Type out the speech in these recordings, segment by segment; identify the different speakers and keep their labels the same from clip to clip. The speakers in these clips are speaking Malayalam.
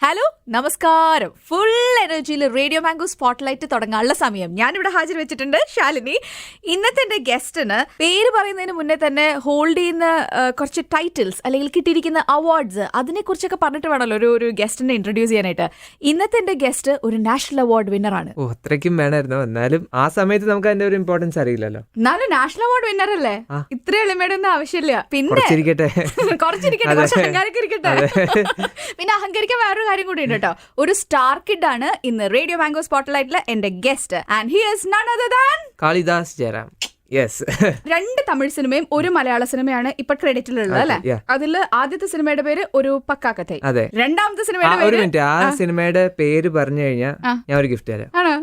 Speaker 1: ഹലോ നമസ്കാരം. ഫുൾ എനർജിയിൽ റേഡിയോ മാംഗോ സ്പോട്ട്ലൈറ്റ് തുടങ്ങാനുള്ള സമയം ഞാനിവിടെ ഹാജർ വെച്ചിട്ടുണ്ട്. ശാലിനി, ഇന്നത്തെ എന്റെ ഗസ്റ്റിന് പേര് പറയുന്നതിന് മുന്നേ തന്നെ ഹോൾഡ് ചെയ്യുന്ന കുറച്ച് ടൈറ്റിൽസ് അല്ലെങ്കിൽ കിട്ടിയിരിക്കുന്ന അവാർഡ്സ് അതിനെക്കുറിച്ചൊക്കെ പറഞ്ഞിട്ട് വേണമല്ലോ ഒരു ഗസ്റ്റിനെ ഇൻട്രൊഡ്യൂസ് ചെയ്യാനായിട്ട്. ഇന്നത്തെ എന്റെ ഗസ്റ്റ് ഒരു നാഷണൽ അവാർഡ് വിന്നർ ആണ്.
Speaker 2: അത്രയ്ക്കും വേണമായിരുന്നു. എന്നാലും ആ സമയത്ത് നമുക്ക് അതിന്റെ ഒരു ഇമ്പോർട്ടൻസ് അറിയില്ലല്ലോ.
Speaker 1: എന്നാലും നാഷണൽ അവാർഡ് വിന്നർ അല്ലേ, ഇത്ര എളിമയുടെ ഒന്നും ആവശ്യമില്ല. പിന്നെ കുറച്ചിരിക്കട്ടെ, കുറച്ച് അഹങ്കാരൊക്കെ ഇരിക്കട്ടെ. പിന്നെ അഹങ്കരിക്കാൻ വേറൊരു കാര്യം കൂടി ഉണ്ട് കേട്ടോ. ഒരു സ്റ്റാർ കിഡ് ആണ് ഇന്ന് റേഡിയോ മാംഗോ സ്പോട്ട്ലൈറ്റിലെ എന്റെ guest. And he is none other than
Speaker 2: Kalidas Jayaram.
Speaker 1: രണ്ട് തമിഴ് സിനിമയും ഒരു മലയാള സിനിമയാണ് ഇപ്പൊ ക്രെഡിറ്റിലുള്ളത് അല്ലെ. അതിൽ ആദ്യത്തെ സിനിമയുടെ പേര് ഒരു പക്കാ കഥ. രണ്ടാമത്തെ
Speaker 2: സിനിമയുടെ പേര് പറഞ്ഞു കഴിഞ്ഞാൽ ഞാൻ ഒരു ഗിഫ്റ്റ് തരാം.
Speaker 1: ആണോ?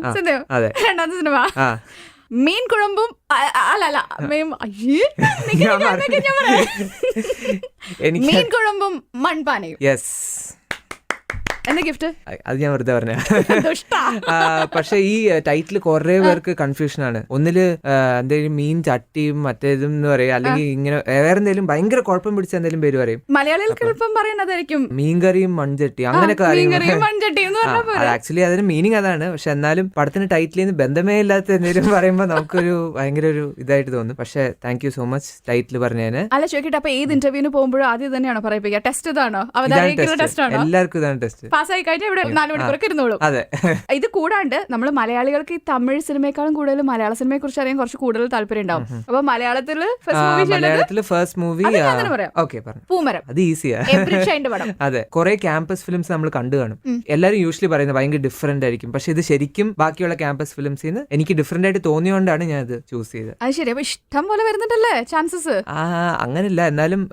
Speaker 1: രണ്ടാമത്തെ സിനിമ മീൻ കുഴമ്പും മീൻ കുഴമ്പും മൺപാനയും. എന്താ ഗിഫ്റ്റ്?
Speaker 2: അത് ഞാൻ വെറുതെ പറഞ്ഞ. പക്ഷെ ഈ ടൈറ്റിൽ കുറെ പേർക്ക് കൺഫ്യൂഷൻ ആണ്. ഒന്നില് എന്തെങ്കിലും മീൻ ചട്ടിയും മറ്റേതും എന്ന് പറയാ, അല്ലെങ്കിൽ ഇങ്ങനെ വേറെ എന്തെങ്കിലും ഭയങ്കര കുഴപ്പം പിടിച്ച എന്തെങ്കിലും പേര് പറയും.
Speaker 1: മലയാളികൾക്ക് എളുപ്പം പറയുന്നതായിരിക്കും
Speaker 2: മീൻകറിയും മൺചട്ടി അങ്ങനെയൊക്കെ. ആക്ച്വലി അതിന് മീനിങ് അതാണ്. പക്ഷെ എന്നാലും പടത്തിന് ടൈറ്റിലിൽ നിന്ന് ബന്ധമേ ഇല്ലാത്ത എന്തെങ്കിലും പറയുമ്പോൾ നമുക്കൊരു ഭയങ്കര ഒരു ഇതായിട്ട് തോന്നും. പക്ഷെ thank you so much title പറഞ്ഞതിന്.
Speaker 1: അല്ല ചോദിക്കട്ടെ, അപ്പൊ ഏത് ഇന്റർവ്യൂവിന് പോകുമ്പോഴും ആദ്യം തന്നെയാണോ പറയിപ്പിക്കുക? ടെസ്റ്റ് ഇതാണോ?
Speaker 2: എല്ലാവർക്കും ഇതാണ് ടെസ്റ്റ്.
Speaker 1: പാസ്സായി കഴിഞ്ഞാൽ ഇവിടെ 4 മണിക്കൂറൊക്കെ ഇരുന്നോളൂ. ഇത് കൂടാണ്ട് നമ്മൾ മലയാളികൾക്ക് ഈ തമിഴ് സിനിമയെക്കാളും കൂടുതൽ മലയാള സിനിമയെ കുറിച്ച് അറിയാൻ കുറച്ച് കൂടുതൽ താല്പര്യം ഉണ്ടാവും. അപ്പൊ മലയാളത്തില്
Speaker 2: ഫസ്റ്റ് മൂവി
Speaker 1: പൂമരം.
Speaker 2: അത് ഈസിയാ.
Speaker 1: പടം.
Speaker 2: അതെ, കുറെ ക്യാമ്പസ് ഫിലിംസ് നമ്മൾ കണ്ടു കാണും. എല്ലാരും യൂഷ്വലി പറയുന്നത് ഭയങ്കര ഡിഫറെന്റ് ആയിരിക്കും. പക്ഷെ ഇത് ശരിക്കും ബാക്കിയുള്ള ക്യാമ്പസ് ഫിലിംസിൽ നിന്ന് എനിക്ക് ഡിഫറെന്റ് ആയിട്ട് തോന്നിയോണ്ടാണ് ഞാൻ ഇത് ചൂസ് ചെയ്തത്.
Speaker 1: അത് ശരി. അപ്പൊ ഇഷ്ടം പോലെ വരുന്നുണ്ടല്ലേ ചാൻസസ്?
Speaker 2: അങ്ങനെയല്ല, എന്നാലും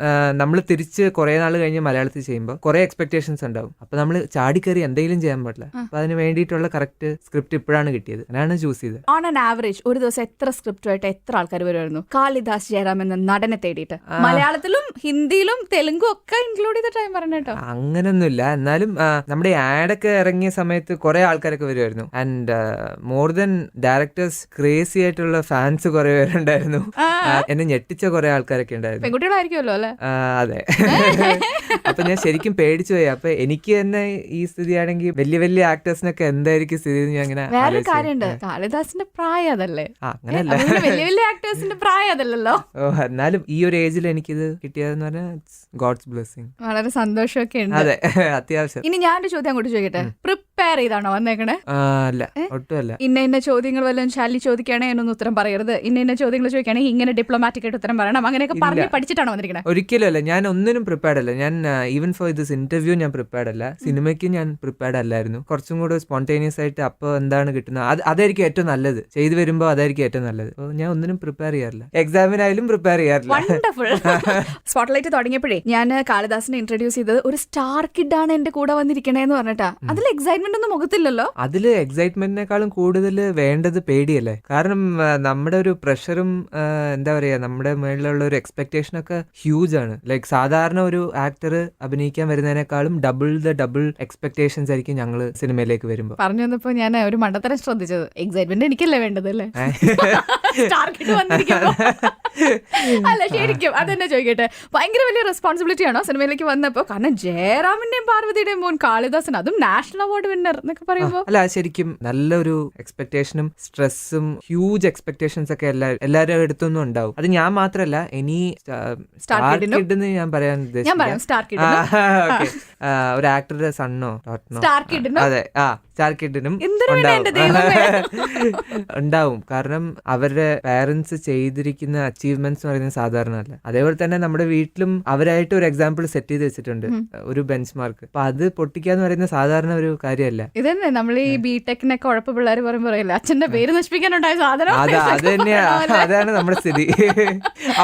Speaker 2: നമ്മൾ തിരിച്ച് കുറെ നാൾ കഴിഞ്ഞ് മലയാളത്തിൽ ചെയ്യുമ്പോൾ കുറെ എക്സ്പെക്ടേഷൻസ് ഉണ്ടാവും. അപ്പൊ നമ്മൾ ചാടിക്കറി എന്തെങ്കിലും ചെയ്യാൻ പാടില്ല. അപ്പൊ അതിന് വേണ്ടിയിട്ടുള്ള കറക്റ്റ് സ്ക്രിപ്റ്റ് ഇപ്പോഴാണ് കിട്ടിയത്. ഞാനാണ് ചൂസ് ചെയ്തത്.
Speaker 1: ഓൺ ആൻ ആവറേജ് ഒരു ദിവസം എത്ര സ്ക്രിപ്റ്റുമായിട്ട് എത്ര ആൾക്കാർ വരുമായിരുന്നു കാളിദാസ് ജയറാം എന്ന നടനെ തേടിയിട്ട്? മലയാളത്തിലും ഹിന്ദിയിലും തെലുങ്കും ഒക്കെ ഇൻക്ലൂഡ് ചെയ്ത ടൈം പറഞ്ഞോ.
Speaker 2: അങ്ങനൊന്നുമില്ല. എന്നാലും നമ്മുടെ ആഡൊക്കെ ഇറങ്ങിയ സമയത്ത് കുറെ ആൾക്കാരൊക്കെ വരുമായിരുന്നു. And more than directors crazy ആയിട്ടുള്ള ഫാൻസ് കുറെ പേരുണ്ടായിരുന്നു. എന്നെ ഞെട്ടിച്ച കുറെ ആൾക്കാരൊക്കെ ഉണ്ടായിരുന്നു.
Speaker 1: പെൺകുട്ടികളായിരിക്കുമല്ലോ അല്ലെ?
Speaker 2: അതെ. അപ്പൊ ഞാൻ ശരിക്കും പേടിച്ചു പോയി. അപ്പൊ എനിക്ക് തന്നെ ഈ സ്ഥിതിയാണെങ്കിൽ വലിയ വലിയ ആക്ടേഴ്സിനൊക്കെ എന്തായിരിക്കും സ്ഥിതി? ഞാൻ അങ്ങനെ
Speaker 1: വേറെ കാര്യമുണ്ട്, കാളിദാസിന്റെ പ്രായം അതല്ലേ? അങ്ങനെയല്ല, വലിയ വലിയ ആക്ടേഴ്സിന്റെ പ്രായം അതല്ലല്ലോ.
Speaker 2: എന്നാലും ഈ ഒരു ഏജിൽ എനിക്കിത് കിട്ടിയതെന്ന് പറഞ്ഞാൽ ഗോഡ്സ് ബ്ലെസ്സിങ്.
Speaker 1: വളരെ സന്തോഷമൊക്കെ ഉണ്ട്.
Speaker 2: അതെ, അത്യാവശ്യം.
Speaker 1: ഇനി ഞാനൊരു ചോദ്യം അങ്ങോട്ട് ചോദിക്കട്ടെ. പ്രിപ്പയർ ചെയ്താണോ വന്നേക്കണേ?
Speaker 2: അല്ല, ഒട്ടുമല്ല.
Speaker 1: ഇന്ന ചോദ്യങ്ങൾ വല്ലതും ശാലി ചോദിക്കുകയാണെങ്കിൽ എന്നൊന്നും ഉത്തരം പറയരുത്, ഇന്ന ചോദ്യങ്ങൾ ചോദിക്കുകയാണെങ്കിൽ ഇങ്ങനെ ഡിപ്ലോമാറ്റിക് ആയിട്ട് ഉത്തരം പറയണം, അങ്ങനെയൊക്കെ പറഞ്ഞ് പഠിച്ചിട്ടാണോ വന്നിരിക്കണേ?
Speaker 2: ഒരിക്കലും അല്ല. ഞാൻ ഒന്നിനും പ്രിപ്പയർഡ് അല്ല. ഞാൻ ഈവൻ ഫോർ ദിസ് ഇന്റർവ്യൂ ഞാൻ പ്രിപ്പയർഡ് അല്ല. സിനിമയ്ക്ക് ഞാൻ പ്രിപ്പയർഡ് അല്ലായിരുന്നു. കുറച്ചും കൂടെ സ്പോണ്ടേനിയസ് ആയിട്ട് അപ്പോൾ എന്താണ് കിട്ടുന്നത് അതായിരിക്കും ഏറ്റവും നല്ലത്. ചെയ്തു വരുമ്പോൾ അതായിരിക്കും ഏറ്റവും നല്ലത്. അപ്പോൾ ഞാൻ ഒന്നിനും പ്രിപ്പയർ ചെയ്യാറില്ല. എക്സാമിനായാലും പ്രിപ്പയർ ചെയ്യാറില്ല.
Speaker 1: വണ്ടർഫുൾ. സ്പോട്ട്ലൈറ്റ് തുടങ്ങിയപ്പോഴേ ഞാൻ കാളിദാസിനെ ഇൻട്രൊഡ്യൂസ് ചെയ്തത് ഒരു സ്റ്റാർ കിഡ് ആണ് എന്റെ കൂടെ വന്നിരിക്കണേന്ന് പറഞ്ഞിട്ടാ. അതിൽ എക്സൈറ്റ്മെന്റ് ഒന്നും മുഖത്തില്ലല്ലോ.
Speaker 2: അതില് എക്സൈറ്റ്മെന്റിനേക്കാളും കൂടുതൽ വേണ്ടത് പേടിയല്ലേ. കാരണം നമ്മുടെ ഒരു പ്രഷറും എന്താ പറയാ, നമ്മുടെ മേളിലുള്ള ഒരു എക്സ്പെക്ടേഷൻ ഒക്കെ ഹ്യൂജ് ആണ്. ലൈക്ക് സാധാരണ ഒരു ആക്ടർ അഭിനയിക്കാൻ വരുന്നതിനേക്കാളും ഡബിൾ എക്സ്പെക്ടേഷൻസ് ആയിരിക്കും ഞങ്ങള് സിനിമയിലേക്ക് വരുമ്പോ.
Speaker 1: പറഞ്ഞു വന്നപ്പോ ഞാൻ ഒരു മണ്ടത്തരം ശ്രദ്ധിച്ചത്. എക്സൈറ്റ്മെന്റ് എനിക്കല്ലേ വേണ്ടത് അല്ലേ? അല്ല ശരിക്കും അതെന്നെ ചോദിക്കട്ടെ, ഭയങ്കര വലിയ റെസ്പോൺസിബിലിറ്റി ആണോ സിനിമയിലേക്ക് വന്നപ്പോ? കാരണം ജയറാമിന്റെയും പാർവതിയുടെയും മോൻ കാളിദാസൻ, അതും നാഷണൽ അവാർഡ് വിന്നർ എന്നൊക്കെ പറയുമ്പോ.
Speaker 2: അല്ല ശരിക്കും നല്ലൊരു എക്സ്പെക്ടേഷനും സ്ട്രെസ്സും ഹ്യൂജ് എക്സ്പെക്ടേഷൻസ് ഒക്കെ എല്ലാവരും അടുത്തൊന്നും ഉണ്ടാവും. അത് ഞാൻ മാത്രല്ല, ഇനി സ്റ്റാർ കിഡ് ഞാൻ പറയാൻ ഉദ്ദേശിച്ചു. ഒരു ആക്ടറുടെ സണ്ണോ ഡോട്ടനോ. അതെ, സ്റ്റാർ കിഡിനും ഉണ്ടാവും. കാരണം അവരുടെ പാരന്റ്സ് ചെയ്തിരിക്കുന്ന അച്ചീവ്മെന്റ്സ് എന്ന് പറയുന്നത് സാധാരണ അല്ല. അതേപോലെ തന്നെ നമ്മുടെ വീട്ടിലും അവരായിട്ട് ഒരു എക്സാമ്പിൾ സെറ്റ് ചെയ്ത് വെച്ചിട്ടുണ്ട്, ഒരു ബെഞ്ച് മാർക്ക്. അപ്പൊ അത് പൊട്ടിക്കാന്ന് പറയുന്നത് സാധാരണ ഒരു കാര്യമല്ല.
Speaker 1: ഇതന്നെ നമ്മൾ ഈ ബിടെക്കിനൊക്കെ ഉഴപ്പ് പിള്ളേർ പറയുമ്പോ അച്ഛന്റെ പേര് നശിപ്പിക്കാനുണ്ടായ സാധനം.
Speaker 2: അത് തന്നെയാ, അതാണ് നമ്മുടെ സ്ഥിതി.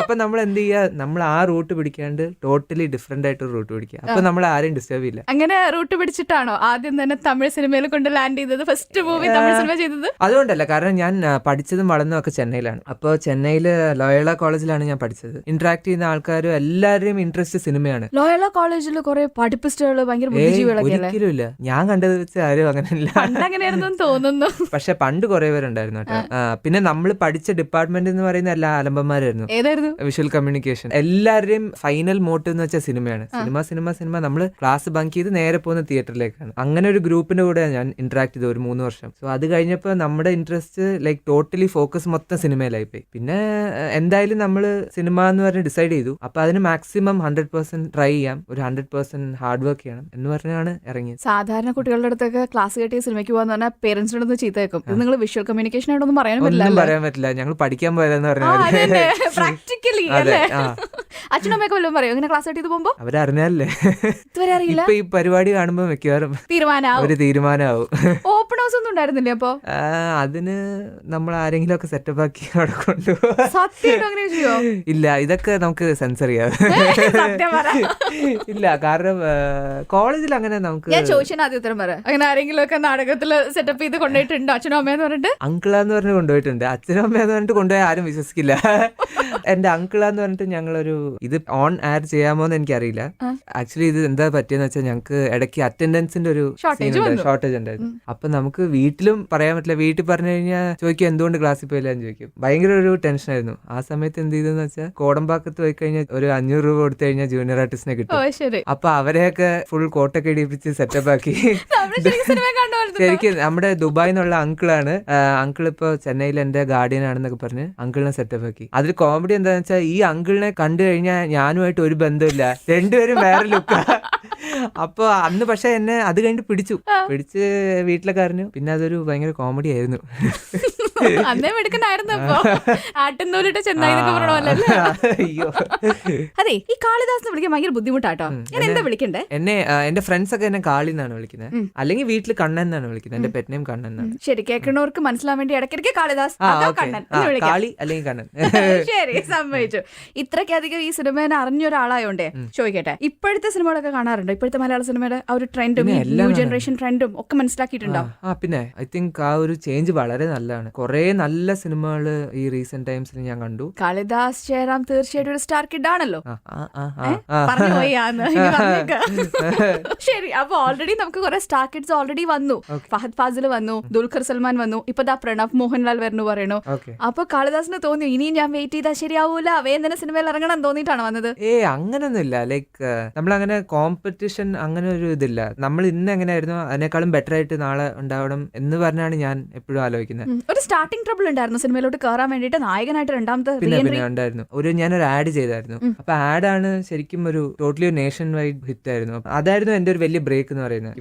Speaker 2: അപ്പൊ നമ്മൾ എന്ത് ചെയ്യുക, നമ്മൾ ആ റൂട്ട് പിടിക്കാണ്ട് ടോട്ടലി ഡിഫറെന്റ് ആയിട്ട് റൂട്ട് പിടിക്കുക. അപ്പൊ നമ്മൾ ആരെയും ഡിസ്റ്റർബ് ചെയ്യില്ല.
Speaker 1: അങ്ങനെ റൂട്ട് പിടിച്ചിട്ടാണോ ആദ്യം തന്നെ തമിഴ് സിനിമയിൽ കൊണ്ട് ലാൻഡ് ചെയ്തത്? ഫസ്റ്റ് മൂവി തമിഴ് സിനിമ ചെയ്തത്
Speaker 2: അതുകൊണ്ടല്ല, കാരണം ഞാൻ പഠിച്ചതും വളർന്നതും ഒക്കെ ചെന്നൈയിലാണ്. അപ്പോൾ ചെന്നൈയിൽ ലോയോള കോളേജിലാണ് ഞാൻ പഠിച്ചത്. ഇന്ററാക്ട് ചെയ്യുന്ന ആൾക്കാരും എല്ലാവരുടെയും ഇൻട്രസ്റ്റ് സിനിമയാണ്.
Speaker 1: ലോയോള കോളേജിൽ കുറെ പഠിപ്പിസ്റ്റുകൾ, ഭയങ്കര ബുദ്ധിജീവികളൊക്കെ അല്ലേ?
Speaker 2: ഒരിക്കലും ഇല്ല, ഞാൻ കണ്ടത് വെച്ച് ആരും അങ്ങനെയല്ല.
Speaker 1: അങ്ങനെയായിരുന്നു തോന്നുന്നു.
Speaker 2: പക്ഷെ പണ്ട് കുറെ പേരുണ്ടായിരുന്നു കേട്ടോ. പിന്നെ നമ്മൾ പഠിച്ച ഡിപ്പാർട്ട്മെന്റ് എന്ന് പറയുന്ന എല്ലാ ആലമ്പന്മാരായിരുന്നു.
Speaker 1: ഏതായിരുന്നു?
Speaker 2: Visual communication. എല്ലാവരുടെയും ഫൈനൽ മോട്ടീവ് എന്ന് വെച്ചാൽ സിനിമയാണ്. സിനിമ നമ്മൾ ക്ലാസ് ബങ്ക് ചെയ്ത് നേരെ പോകുന്ന തിയേറ്ററിലേക്കാണ്. അങ്ങനെ ഒരു ഗ്രൂപ്പിന്റെ കൂടെ ഞാൻ ഇന്ററാക്ട് ചെയ്തു ഒരു 3 വർഷം. സോ അത് കഴിഞ്ഞപ്പോൾ നമ്മുടെ ഇൻട്രസ്റ്റ് ലൈക്ക് ടോട്ടലി ഫോക്കസ് മൊത്തം സിനിമയിലായി പോയി. പിന്നെ എന്തായാലും നമ്മൾ സിനിമ എന്ന് പറഞ്ഞ് ഡിസൈഡ് ചെയ്തു. അപ്പൊ അതിന് മാക്സിമം 100% ട്രൈ ചെയ്യാം, ഒരു 100% ഹാർഡ് വർക്ക് ചെയ്യണം എന്ന് പറഞ്ഞാണ് ഇറങ്ങിയത്.
Speaker 1: സാധാരണ കുട്ടികളുടെ അടുത്തൊക്കെ ക്ലാസ് കെട്ടിയ സിനിമയ്ക്ക് പോകാന്ന് പറഞ്ഞാൽ പേരൻസിനോടൊന്ന് ചീത്ത വെക്കും. ഇത് നിങ്ങൾ വിഷ്വൽ കമ്മ്യൂണിക്കേഷൻ ആയിട്ടൊന്നും പറയാൻ പറ്റില്ല.
Speaker 2: ഞങ്ങൾ പഠിക്കാൻ പോയതെന്ന് പറഞ്ഞാൽ
Speaker 1: പ്രാക്ടിക്കലി അച്ഛനും അമ്മയൊക്കെ വല്ലതും പറയും ഇങ്ങനെ ക്ലാസ് കെട്ടിയത് പോകുമ്പോ?
Speaker 2: അവരറിഞ്ഞാലേ
Speaker 1: ഇതുവരെ അറിയില്ല.
Speaker 2: ഈ പരിപാടി കാണുമ്പോ മിക്കവാറും തീരുമാനമാവും.
Speaker 1: ഓപ്പൺ ഹൗസ് ഒന്നും ഉണ്ടായിരുന്നില്ല അപ്പൊ?
Speaker 2: അതിന് നമ്മൾ ആരെങ്കിലും ഒക്കെ സെറ്റപ്പ് ആക്കി അവിടെ കൊണ്ടുപോകും. ഇല്ല, ഇതൊക്കെ നമുക്ക് സെൻസർ ചെയ്യാം. ഇല്ല, കാരണം കോളേജിൽ അങ്ങനെ നമുക്ക്.
Speaker 1: ഞാൻ ചോദിച്ചാൽ ആദ്യം ഉത്തരം പറ. അങ്ങനെ ആരെങ്കിലും ഒക്കെ നാടകത്തില് സെറ്റപ്പ് ചെയ്ത് കൊണ്ടുപോയിട്ടുണ്ടോ അച്ഛനും അമ്മയെന്ന് പറഞ്ഞിട്ട്?
Speaker 2: അങ്കിളാന്ന് പറഞ്ഞ് കൊണ്ടുപോയിട്ടുണ്ട്. അച്ഛനും അമ്മയെന്ന് പറഞ്ഞിട്ട് കൊണ്ടുപോയി ആരും വിശ്വസിക്കില്ല. എന്റെ അങ്കിളാന്ന് പറഞ്ഞിട്ട് ഞങ്ങളൊരു ഇത് ഓൺ ആഡ് ചെയ്യാമോന്ന് എനിക്കറിയില്ല. ആക്ച്വലി ഇത് എന്താ പറ്റിയെന്ന് വെച്ചാൽ ഞങ്ങൾക്ക് ഇടയ്ക്ക് അറ്റൻഡൻസിന്റെ ഒരു ഷോർട്ടേജ് ഉണ്ടായിരുന്നു. അപ്പൊ നമുക്ക് വീട്ടിലും പറയാൻ പറ്റില്ല. വീട്ടിൽ പറഞ്ഞു കഴിഞ്ഞാൽ ചോദിക്കും എന്തുകൊണ്ട് ക്ലാസ്സിൽ പോയില്ല എന്ന് ചോദിക്കും. ഭയങ്കര ഒരു ടെൻഷനായിരുന്നു. ആ സമയത്ത് എന്ത് ചെയ്തെന്ന് വെച്ചാൽ കോടമ്പാക്കത്ത് പോയി കഴിഞ്ഞാൽ ഒരു 500 രൂപ കൊടുത്തു കഴിഞ്ഞാൽ ജൂനിയർ ആർട്ടിസ്റ്റിനെ കിട്ടും. അപ്പൊ അവരെയൊക്കെ ഫുൾ കോട്ടൊക്കെ ഇടിപ്പിച്ച് സെറ്റപ്പ് ആക്കി. ശരിക്കും നമ്മുടെ ദുബായിൽ നിന്നുള്ള അങ്കിളാണ്. അങ്കിൾ ഇപ്പൊ ചെന്നൈയിൽ എന്റെ ഗാർഡിയൻ ആണെന്നൊക്കെ പറഞ്ഞ് അങ്കിളിനെ സെറ്റപ്പ് ആക്കി. അതിൽ കോമഡി എന്താന്ന് വെച്ചാൽ ഈ അങ്കിളിനെ കണ്ടു കഴിഞ്ഞാൽ ഞാനുമായിട്ട് ഒരു ബന്ധമില്ല, രണ്ടുപേരും വേറെ ലുക്കാ. അപ്പൊ അന്ന് പക്ഷെ എന്നെ അത് കഴിഞ്ഞിട്ട് പിടിച്ച് വീട്ടിലൊക്കെ അറിഞ്ഞു. പിന്നെ അതൊരു ഭയങ്കര കോമഡി ആയിരുന്നു.
Speaker 1: അതെ, ഈ കാളിദാസിനെ വിളിക്കാൻ ഭയങ്കര ബുദ്ധിമുട്ടാട്ടോ. ഞാൻ എന്താ വിളിക്കണ്ടേ?
Speaker 2: എന്നെ എന്റെ ഫ്രണ്ട്സ് ഒക്കെ എന്നെ കാളി എന്നാണ് വിളിക്കുന്നത്, അല്ലെങ്കിൽ വീട്ടിൽ കണ്ണൻ എന്നാണ് വിളിക്കുന്നത്. എന്റെ പെറ്റ് നെയിം കണ്ണൻ എന്നാണ്.
Speaker 1: ശരി, കേൾക്കുന്നവർക്ക് മനസ്സിലാൻ വേണ്ടി ഇടയ്ക്കിടയ്ക്ക് കാളിദാസ്
Speaker 2: കാളി അല്ലെങ്കിൽ കണ്ണൻ.
Speaker 1: ശരി, സമ്മതിച്ചു. ഇത്രയ്ക്കധികം ഈ സിനിമേനെ അറിഞ്ഞ ഒരാളായോണ്ടേ ചോദിക്കട്ടെ, ഇപ്പോഴത്തെ സിനിമകളൊക്കെ കാണാറുണ്ടോ? ഇപ്പോഴത്തെ മലയാള സിനിമയുടെ ആ ഒരു ട്രെൻഡും ന്യൂ ജനറേഷൻ ട്രെൻഡും ഒക്കെ മനസ്സിലാക്കിയിട്ടുണ്ടോ?
Speaker 2: പിന്നെ ഐ തിങ്ക് ആ ഒരു ചേഞ്ച് വളരെ നല്ലതാണ്. കുറെ നല്ല സിനിമകൾ ഈ റീസെന്റ് ടൈംസിൽ ഞാൻ കണ്ടു.
Speaker 1: കാളിദാസ് ജയറാം തീർച്ചയായിട്ടും ഒരു സ്റ്റാർ കിഡ് ആണല്ലോ. ശരി, അപ്പൊ ഓൾറെഡി നമുക്ക് കുറെ സ്റ്റാർ കിഡ്സ് ഓൾറെഡി വന്നു. ഫഹദ് ഫാസിൽ വന്നു, ദുൽഖർ സൽമാൻ വന്നു, ഇപ്പൊ ദാ പ്രണവ് മോഹൻലാൽ വരുന്നു പറയണു. അപ്പൊ കാളിദാസിന് തോന്നി ഇനിയും ഞാൻ വെയിറ്റ് ചെയ്താൽ ശരിയാവൂല, വേദന സിനിമയിൽ ഇറങ്ങണം തോന്നിയിട്ടാണ് വന്നത്?
Speaker 2: അങ്ങനൊന്നുമില്ല. ലൈക്ക് നമ്മളങ്ങനെ കോമ്പറ്റീഷൻ അങ്ങനെ ഒരു ഇതില്ല. നമ്മൾ ഇന്ന് എങ്ങനെയായിരുന്നു അതിനേക്കാളും ബെറ്റർ ആയിട്ട് നാളെ ഉണ്ടാവണം എന്ന് പറഞ്ഞാണ് ഞാൻ എപ്പോഴും ആലോചിക്കുന്നത്.
Speaker 1: ഒരു സ്റ്റാർട്ടിംഗ് ട്രബിൾ ഉണ്ടായിരുന്നു സിനിമയിലോട്ട് കയറാൻ വേണ്ടിട്ട്, നായകനായിട്ട് രണ്ടാമത്തെ
Speaker 2: ഉണ്ടായിരുന്നു. ഞാനൊരു ആഡ് ചെയ്തായിരുന്നു. അപ്പൊ ആഡാണ് ശരിക്കും ഒരു ടോട്ടലി നേഷൻ വൈഡ് ഹിറ്റ് ആയിരുന്നു. അതായിരുന്നു എന്റെ ഒരു വലിയ ബ്രേക്ക് എന്ന് പറയുന്നത്.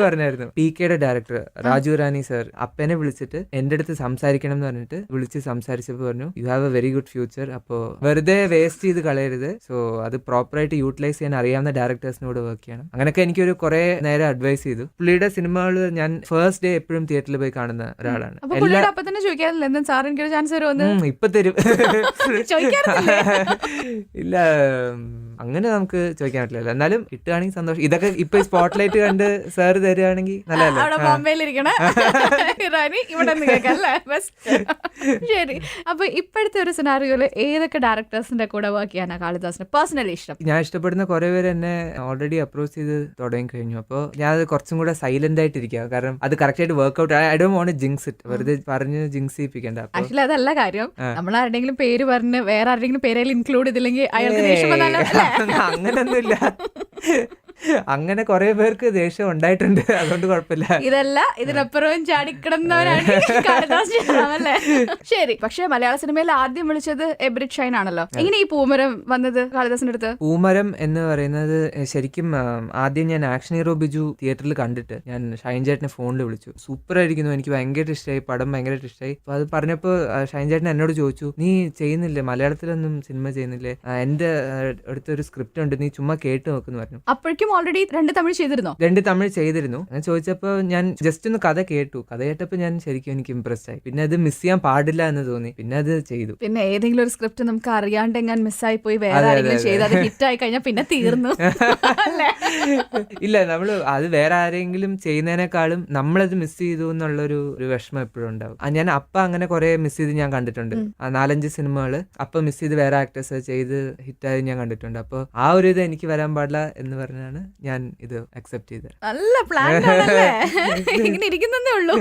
Speaker 2: പറഞ്ഞായിരുന്നു PKയുടെ ഡയറക്ടർ രാജു റാണി സർ അപ്പനെ വിളിച്ചിട്ട് എന്റെ അടുത്ത് സംസാരിക്കണം എന്ന് പറഞ്ഞിട്ട് വിളിച്ച് സംസാരിച്ചപ്പോ പറഞ്ഞു you have A very good future, അപ്പോ വെറുതെ വേസ്റ്റ് ചെയ്ത് കളയരുത്, സോ അത് പ്രോപ്പറായിട്ട് യൂട്ടിലൈസ് ചെയ്യാൻ അറിയാവുന്ന ഡയറക്ടേഴ്സിനോട് വർക്ക് ചെയ്യണം. അങ്ങനെയൊക്കെ എനിക്കൊരു കുറെ നേരം അഡ്വൈസ് ചെയ്തു. പുള്ളിയുടെ സിനിമകൾ ഞാൻ ഫസ്റ്റ് ഡേ എപ്പോഴും തിയേറ്ററിൽ പോയി കാണുന്ന ഒരാളാണ്. ഇപ്പൊ തരും. ഇല്ല, അങ്ങനെ നമുക്ക് ചോദിക്കാൻ പറ്റില്ല. എന്നാലും കിട്ടുകയാണെങ്കിൽ സന്തോഷം. ഇതൊക്കെ ഇപ്പൊ സ്പോട്ട്ലൈറ്റ് കണ്ട് സാർ തരുവാണെങ്കിൽ
Speaker 1: നല്ലതല്ലേ. ശരി, അപ്പൊ ഇപ്പോഴത്തെ ഒരു സിനാറിയോയില് ഏതൊക്കെ ഡയറക്ടേഴ്സിന്റെ കൂടെ വർക്ക് ചെയ്യാനാ കാളിദാസിന് പേഴ്സണലി ഇഷ്ടം?
Speaker 2: ഞാൻ ഇഷ്ടപ്പെടുന്ന കുറെ പേര് എന്നെ ഓൾറെഡി അപ്രോച്ച് ചെയ്ത് തുടങ്ങി കഴിഞ്ഞു. അപ്പോൾ ഞാൻ അത് കുറച്ചും കൂടെ സൈലന്റ് ആയിട്ടിരിക്കുക. കാരണം അത് കറക്റ്റ് ആയിട്ട് work out I don't want to jinx it. വെറുതെ പറഞ്ഞ് ജിങ്സ് ചെയ്യിപ്പിക്കണ്ട.
Speaker 1: ആക്ച്വലി അതല്ല കാര്യം. നമ്മൾ ആരുടെങ്കിലും പേര് പറഞ്ഞ് വേറെ ആരുടെങ്കിലും പേരിൽ ഇൻക്ലൂഡ് ചെയ്തില്ലെങ്കിൽ അയാൾക്ക് ദേഷ്യം വന്നാലോ?
Speaker 2: അങ്ങനൊന്നുമില്ല. അങ്ങനെ കുറെ പേർക്ക് ദേഷ്യം ഉണ്ടായിട്ടുണ്ട്, അതുകൊണ്ട് കുഴപ്പമില്ല.
Speaker 1: ഇതല്ല, ഇതിനപ്പുറവും ചാടിക്കിടന്നവരാണ് കാളിദാസ് അല്ലേ? ശരി, പക്ഷെ മലയാള സിനിമയിൽ ആദ്യം വിളിച്ചത് എബ്രിഡ് ഷൈൻ ആണല്ലോ. എങ്ങനെ ഈ പൂമരം വന്നത് കാളിദാസിന്റെ അടുത്ത്?
Speaker 2: പൂമരം എന്ന് പറയുന്നത് ശരിക്കും ആദ്യം ഞാൻ ആക്ഷൻ ഹീറോ ബിജു തിയേറ്ററിൽ കണ്ടിട്ട് ഞാൻ ഷൈൻ ചേട്ടനെ ഫോണിൽ വിളിച്ചു. സൂപ്പർ ആയിരിക്കുന്നു, എനിക്ക് ഭയങ്കര ഇഷ്ടമായി, പടം ഭയങ്കരമായിട്ട് ഇഷ്ടമായി. അപ്പൊ അത് പറഞ്ഞപ്പോ ഷൈൻ ചേട്ടൻ എന്നോട് ചോദിച്ചു, നീ ചെയ്യുന്നില്ലേ, മലയാളത്തിലൊന്നും സിനിമ ചെയ്യുന്നില്ലേ, എന്റെ അടുത്തൊരു സ്ക്രിപ്റ്റ് ഉണ്ട്, നീ ചുമ്മാ കേട്ട് നോക്കുന്നു പറഞ്ഞു.
Speaker 1: അപ്പോഴേക്കും ആദ്യം ഓൾറെഡി 2 തമിഴ് ചെയ്തിരുന്നോ?
Speaker 2: 2 തമിഴ് ചെയ്തിരുന്നു. ഞാൻ ചോദിച്ചപ്പോൾ ഞാൻ ജസ്റ്റ് ഒന്ന് കഥ കേട്ടു. കഥ കേട്ടപ്പോൾ ഞാൻ ശരിക്കും എനിക്ക് ഇംപ്രസ് ആയി. പിന്നെ അത് മിസ് ചെയ്യാൻ പാടില്ല എന്ന് തോന്നി. പിന്നെ അത് ചെയ്തു.
Speaker 1: പിന്നെ ഏതെങ്കിലും ഒരു സ്ക്രിപ്റ്റ് നമുക്ക് അറിയാണ്ട് എങ്ങാൻ മിസ്സായി പോയി വേറെ ആരെങ്കിലും ചെയ്ത് അത് ഹിറ്റ് ആയി കഴിഞ്ഞാൽ പിന്നെ തീർന്നു.
Speaker 2: ഇല്ല, നമ്മള് അത് വേറെ ആരെങ്കിലും ചെയ്യുന്നതിനേക്കാളും നമ്മളത് മിസ് ചെയ്തു എന്നുള്ളൊരു വിഷമം എപ്പോഴും ഉണ്ടാവും. ഞാൻ അപ്പ അങ്ങനെ കുറെ മിസ് ചെയ്ത് ഞാൻ കണ്ടിട്ടുണ്ട്. 4-5 സിനിമകള് അപ്പ മിസ് ചെയ്ത് വേറെ ആക്ടേഴ്സ് ചെയ്ത് ഹിറ്റായി ഞാൻ കണ്ടിട്ടുണ്ട്. അപ്പോൾ ആ ഒരു ഇത് എനിക്ക് വരാൻ പാടില്ല എന്ന് പറഞ്ഞാണ് ഞാൻ ഇത് അക്സെപ്റ്റ് ചെയ്തത്.
Speaker 1: നല്ല പ്ലാൻ ഇങ്ങനെ ഇരിക്കുന്നേ ഉള്ളൂ.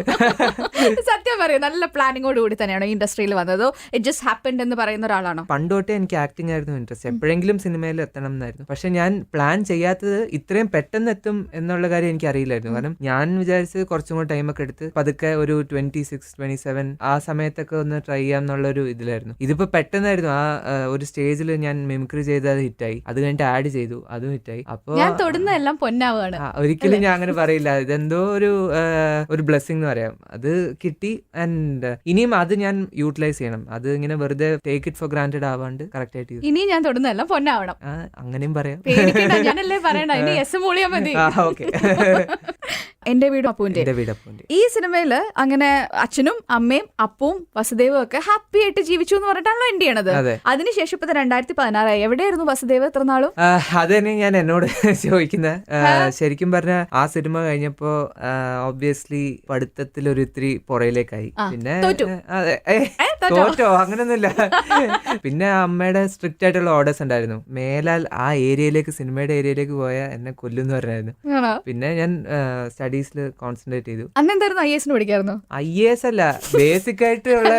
Speaker 1: സത്യം പറയൂ, നല്ല പ്ലാനിങ്ങോട് കൂടി തന്നെയാണോ ഇൻഡസ്ട്രിയിൽ വന്നത്? ഇറ്റ് ജസ്റ്റ് ഹാപ്പൻഡ് എന്ന് പറയുന്ന ഒരാളാണോ?
Speaker 2: പണ്ടോട്ടേ എനിക്ക് ആക്ടിംഗ് ആയിരുന്നു ഇൻട്രസ്റ്റ്. എപ്പോഴെങ്കിലും സിനിമയിൽ എത്തണം എന്നായിരുന്നു. പക്ഷെ ഞാൻ പ്ലാൻ ചെയ്യാത്തത് ഇത്രയും പെട്ടെന്ന് എത്തും എന്നുള്ള കാര്യം എനിക്ക് അറിയില്ലായിരുന്നു. കാരണം ഞാൻ വിചാരിച്ചത് കുറച്ചും കൂടെ ടൈമൊക്കെ എടുത്ത് പതുക്കെ ഒരു 26-27 ആ സമയത്തൊക്കെ ഒന്ന് ട്രൈ ചെയ്യാം എന്നുള്ളൊരു ഇതിലായിരുന്നു. ഇതിപ്പോ പെട്ടെന്നായിരുന്നു. ആ ഒരു സ്റ്റേജിൽ ഞാൻ മിമിക്രി ചെയ്ത് അത് ഹിറ്റായി. അത് കഴിഞ്ഞിട്ട് ആഡ് ചെയ്തു, അതും ഹിറ്റായി. അപ്പൊ
Speaker 1: ഞാൻ തൊടുന്നതെല്ലാം പൊന്നാവുകയാണ്.
Speaker 2: ഒരിക്കലും ഞാൻ അങ്ങനെ പറയില്ല. ഇതെന്തോ ഒരു ബ്ലെസ്സിംഗ് എന്ന് പറയാം. അത് കിട്ടി. ആൻഡ് ഇനിയും അത് ഞാൻ യൂട്ടിലൈസ് ചെയ്യണം. അത് ഇങ്ങനെ വെറുതെ ടേക്ക് ഇറ്റ് ഫോർ ഗ്രാൻറ്റഡ് ആവാണ്ട് കറക്റ്റ് ആയിട്ട്
Speaker 1: ഇനി ഞാൻ തൊടുന്നതെല്ലാം പൊന്നാവണം.
Speaker 2: അങ്ങനെയും പറയാം.
Speaker 1: ഞാനല്ലേ പറയണ്ട, ഇനി എസ് മൂളിയാ മതി. എന്റെ വീടും അപ്പൂന്റെ. ഈ സിനിമയില് അങ്ങനെ അച്ഛനും അമ്മയും അപ്പവും വസുദേവും ഒക്കെ ഹാപ്പി ആയിട്ട് ജീവിച്ചു എന്ന് പറഞ്ഞിട്ടാണല്ലോ എൻഡ് ചെയ്യണത്. അതിനുശേഷം ഇപ്പൊ 2016 എവിടെയായിരുന്നു വസുദേവ് എത്ര നാളും?
Speaker 2: അത് തന്നെ ഞാൻ എന്നോട് ചോദിക്കുന്നത്. ശരിക്കും പറഞ്ഞ ആ സിനിമ കഴിഞ്ഞപ്പോ ഒബ്വിയസ്ലി പഠിത്തത്തിൽ ഒരു ഇത്തിരി പുറയിലേക്കായി. പിന്നെ തോറ്റോ അങ്ങനൊന്നുമില്ല. പിന്നെ അമ്മയുടെ സ്ട്രിക്റ്റ് ആയിട്ടുള്ള ഓർഡേഴ്സ് ഉണ്ടായിരുന്നു. മേലാൽ ആ ഏരിയയിലേക്ക്, സിനിമയുടെ ഏരിയയിലേക്ക് പോയാൽ എന്നെ കൊല്ലുന്നു പറഞ്ഞായിരുന്നു. പിന്നെ ഞാൻ സ്റ്റഡീസിൽ കോൺസെൻട്രേറ്റ് ചെയ്തു.
Speaker 1: അന്നെന്തായിരുന്നു IAS പഠിക്കായിരുന്നു?
Speaker 2: IAS അല്ല, ബേസിക് ആയിട്ടുള്ള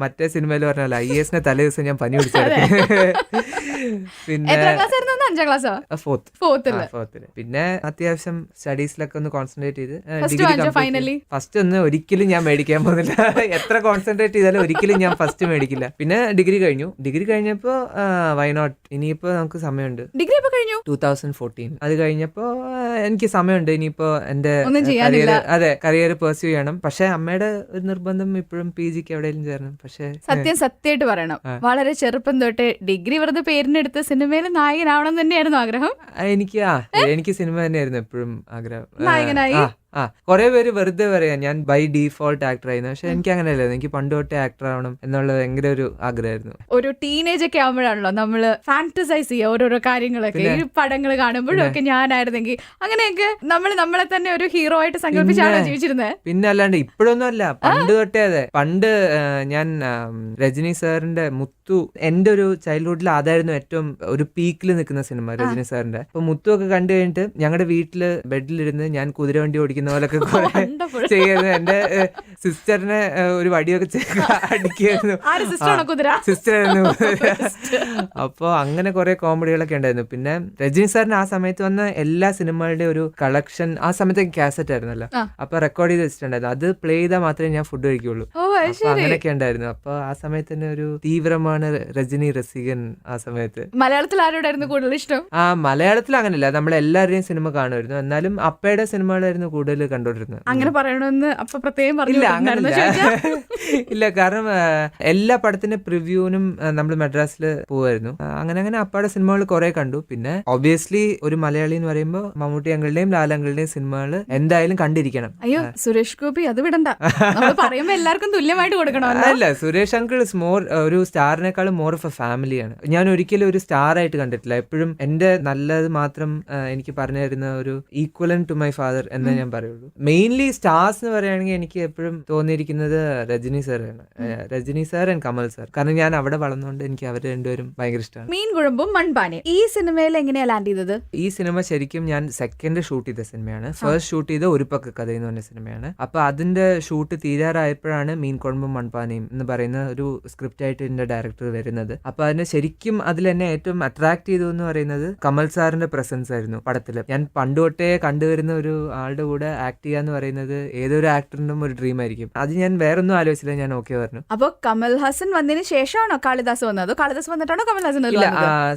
Speaker 2: മറ്റേ സിനിമയിൽ പറഞ്ഞാൽ IAS തലേ ദിവസം ഞാൻ പനി പിടിച്ചെടുക്കും. പിന്നെ 4th. പിന്നെ അത്യാവശ്യം സ്റ്റഡീസിലൊക്കെ ഒന്ന് കോൺസെൻട്രേറ്റ് ചെയ്ത് ഫസ്റ്റ് ഒന്നും ഒരിക്കലും ഞാൻ മേടിക്കാൻ പോകുന്നില്ല. എത്ര കോൺസെൻട്രേറ്റ് ചെയ്താലും ഒരിക്കലും ഞാൻ ഫസ്റ്റ് മേടിക്കില്ല. പിന്നെ ഡിഗ്രി കഴിഞ്ഞപ്പോ വൈ നോട്ട്, ഇനിയിപ്പോ നമുക്ക് സമയമുണ്ട്.
Speaker 1: ഡിഗ്രി ഇപ്പൊ കഴിഞ്ഞു
Speaker 2: 2014. അത് കഴിഞ്ഞപ്പോ എനിക്ക് സമയമുണ്ട്. ഇനിയിപ്പോ എന്റെ കരിയർ പെർസ്യൂ ചെയ്യണം. പക്ഷെ അമ്മയുടെ ഒരു നിർബന്ധം ഇപ്പോഴും PGക്ക് എവിടെയെങ്കിലും ചേരണം. പക്ഷെ
Speaker 1: സത്യമായിട്ട് പറയണം, വളരെ ചെറുപ്പം തൊട്ടേ ഡിഗ്രി വെറുതെ പേരിനെടുത്ത് സിനിമയിൽ നായകനാവണം തന്നെയായിരുന്നു ആഗ്രഹം.
Speaker 2: എനിക്ക് സിനിമ തന്നെയായിരുന്നു എപ്പോഴും ആഗ്രഹം.
Speaker 1: നായകനായി
Speaker 2: കുറെ പേര് വെറുതെ പറയാ ഞാൻ ബൈ ഡീഫോൾട്ട് ആക്ടർ ആയിരുന്നു. പക്ഷെ എനിക്ക് അങ്ങനെയല്ലായിരുന്നു. എനിക്ക് പണ്ട് തൊട്ടേ ആക്ടർ ആവണം എന്നുള്ള ഭയങ്കര ഒരു ആഗ്രഹമായിരുന്നു.
Speaker 1: ഒരു ടീനേജ് ഒക്കെ ആവുമ്പോഴാണല്ലോ നമ്മള് ഫാന്റസൈസ് ചെയ്യുക ഓരോരോ കാര്യങ്ങളൊക്കെ. ഈ പടങ്ങൾ കാണുമ്പോഴും ഒക്കെ ഞാനായിരുന്നെങ്കിൽ അങ്ങനെയൊക്കെ നമ്മളെ തന്നെ ഒരു ഹീറോ ആയിട്ട് സങ്കല്പിച്ചാണ് ജീവിച്ചിരുന്നത്.
Speaker 2: പിന്നെ അല്ലാണ്ട് ഇപ്പോഴൊന്നും അല്ല, പണ്ട് തൊട്ടേ അതെ. പണ്ട് ഞാൻ രജനി സാറിന്റെ മുത്തു, എന്റെ ഒരു ചൈൽഡ്ഹുഡിൽ അതായിരുന്നു ഏറ്റവും ഒരു പീക്കിൽ നിൽക്കുന്ന സിനിമ രജനി സാറിന്റെ. അപ്പൊ മുത്തു ഒക്കെ കണ്ടു കഴിഞ്ഞിട്ട് ഞങ്ങളുടെ വീട്ടില് ബെഡിലിരുന്ന് ഞാൻ കുതിരവണ്ടി ഓടിക്കുന്ന പോലൊക്കെ ചെയ്യുന്നു. എന്റെ സിസ്റ്ററിനെ ഒരു വടിയൊക്കെ അടിക്കായിരുന്നു. സിസ്റ്ററായിരുന്നു. അപ്പൊ അങ്ങനെ കുറെ കോമഡികളൊക്കെ ഉണ്ടായിരുന്നു. പിന്നെ രജനി സാറിന് ആ സമയത്ത് വന്ന എല്ലാ സിനിമകളുടെ ഒരു കളക്ഷൻ ആ സമയത്ത് കാസറ്റ് ആയിരുന്നല്ലോ. അപ്പൊ റെക്കോർഡ് ചെയ്ത് വെച്ചിട്ടുണ്ടായിരുന്നു. അത് പ്ലേ ചെയ്താൽ മാത്രമേ ഞാൻ ഫുഡ് കഴിക്കുള്ളൂ. അപ്പൊ അങ്ങനെയൊക്കെ ഉണ്ടായിരുന്നു. അപ്പൊ ആ സമയത്ത് തന്നെ ഒരു തീവ്രമാണ് രജനി രസികൻ. ആ സമയത്ത്
Speaker 1: മലയാളത്തിൽ ആരോടായിരുന്നു കൂടുതൽ ഇഷ്ടം?
Speaker 2: മലയാളത്തിൽ അങ്ങനെയല്ല, നമ്മളെല്ലാവരുടെയും സിനിമ കാണുമായിരുന്നു. എന്നാലും അപ്പയുടെ സിനിമകളായിരുന്നു കൂടുതൽ കണ്ടോണ്ടിരുന്നത്.
Speaker 1: അങ്ങനെ പറയണമെന്ന് അപ്പൊ പ്രത്യേകം
Speaker 2: ഇല്ല, കാരണം എല്ലാ പടത്തിന്റെ പ്രിവ്യൂവിനും നമ്മൾ മദ്രാസിൽ പോവായിരുന്നു. അങ്ങനെ അപ്പയുടെ സിനിമകൾ കുറെ കണ്ടു. പിന്നെ ഒബ്വിയസ്ലി ഒരു മലയാളി എന്ന് പറയുമ്പോൾ മമ്മൂട്ടി അങ്കിളുടെയും ലാലങ്കിളുടെയും സിനിമകൾ എന്തായാലും കണ്ടിരിക്കണം.
Speaker 1: അയ്യോ സുരേഷ് ഗോപി അത് വിടണ്ട, പറയുമ്പോ എല്ലാവർക്കും തുല്യമായിട്ട് കൊടുക്കണം.
Speaker 2: അല്ല, സുരേഷ് അങ്കിൾ ഇസ് മോർ ഒരു സ്റ്റാറിനേക്കാളും മോർ ഓഫ് എ ഫാമിലിയാണ്. ഞാൻ ഒരിക്കലും ഒരു സ്റ്റാർ ആയിട്ട് കണ്ടിട്ടില്ല. എപ്പോഴും എന്റെ നല്ലത് മാത്രം എനിക്ക് പറഞ്ഞു തരുന്ന ഒരു ഈക്വലൻ ടു മൈ ഫാദർ എന്നേ ഞാൻ പറയുള്ളൂ. മെയിൻലി സ്റ്റാർസ് എന്ന് പറയുകയാണെങ്കിൽ എനിക്ക് എപ്പോഴും തോന്നിയിരിക്കുന്നത് രജനി സാറാണ്. Rajini sir and Kamal sir. കാരണം ഞാൻ അവിടെ വളർന്നുകൊണ്ട് എനിക്ക് അവർ രണ്ടുപേരും ഭയങ്കര ഇഷ്ടമാണ്.
Speaker 1: മീൻ കുഴമ്പും മൺപാനെ ഈ സിനിമയിൽ എങ്ങനെയാ ലാൻഡ് ചെയ്തത്?
Speaker 2: ഈ സിനിമ ശരിക്കും ഞാൻ സെക്കൻഡ് ഷൂട്ട് ചെയ്ത സിനിമയാണ്. ഫസ്റ്റ് ഷൂട്ട് ചെയ്ത ഒരു പക്ക കഥ എന്ന് പറഞ്ഞ സിനിമയാണ്. അപ്പൊ അതിന്റെ ഷൂട്ട് തീരാറായപ്പോഴാണ് മീൻ കുഴമ്പും മൺപാനയും എന്ന് പറയുന്ന ഒരു സ്ക്രിപ്റ്റ് ആയിട്ട് എന്റെ ഡയറക്ടർ വരുന്നത്. അപ്പൊ അതിന് ശരിക്കും അതിൽ എന്നെ ഏറ്റവും അട്രാക്ട് ചെയ്തു എന്ന് പറയുന്നത് കമൽ സാറിന്റെ പ്രസൻസ് ആയിരുന്നു പടത്തില്. ഞാൻ പണ്ട് തൊട്ടേ കണ്ടുവരുന്ന ഒരു ആളുടെ കൂടെ ആക്ട് ചെയ്യാന്ന് പറയുന്നത് ഏതൊരു ആക്ടറിനും ഒരു ഡ്രീം ആയിരിക്കും. അത് ഞാൻ വേറൊന്നും ആലോചിച്ചില്ല, ഞാൻ ഓക്കെ പറഞ്ഞു.
Speaker 1: അപ്പൊ കമൽ ഹാസൻ വന്നതിന് ശേഷമാണോ കാളിദാസ് വന്നത്? കാളിദാസ് വന്നിട്ടാണോ കമൽ ഹാസൻ?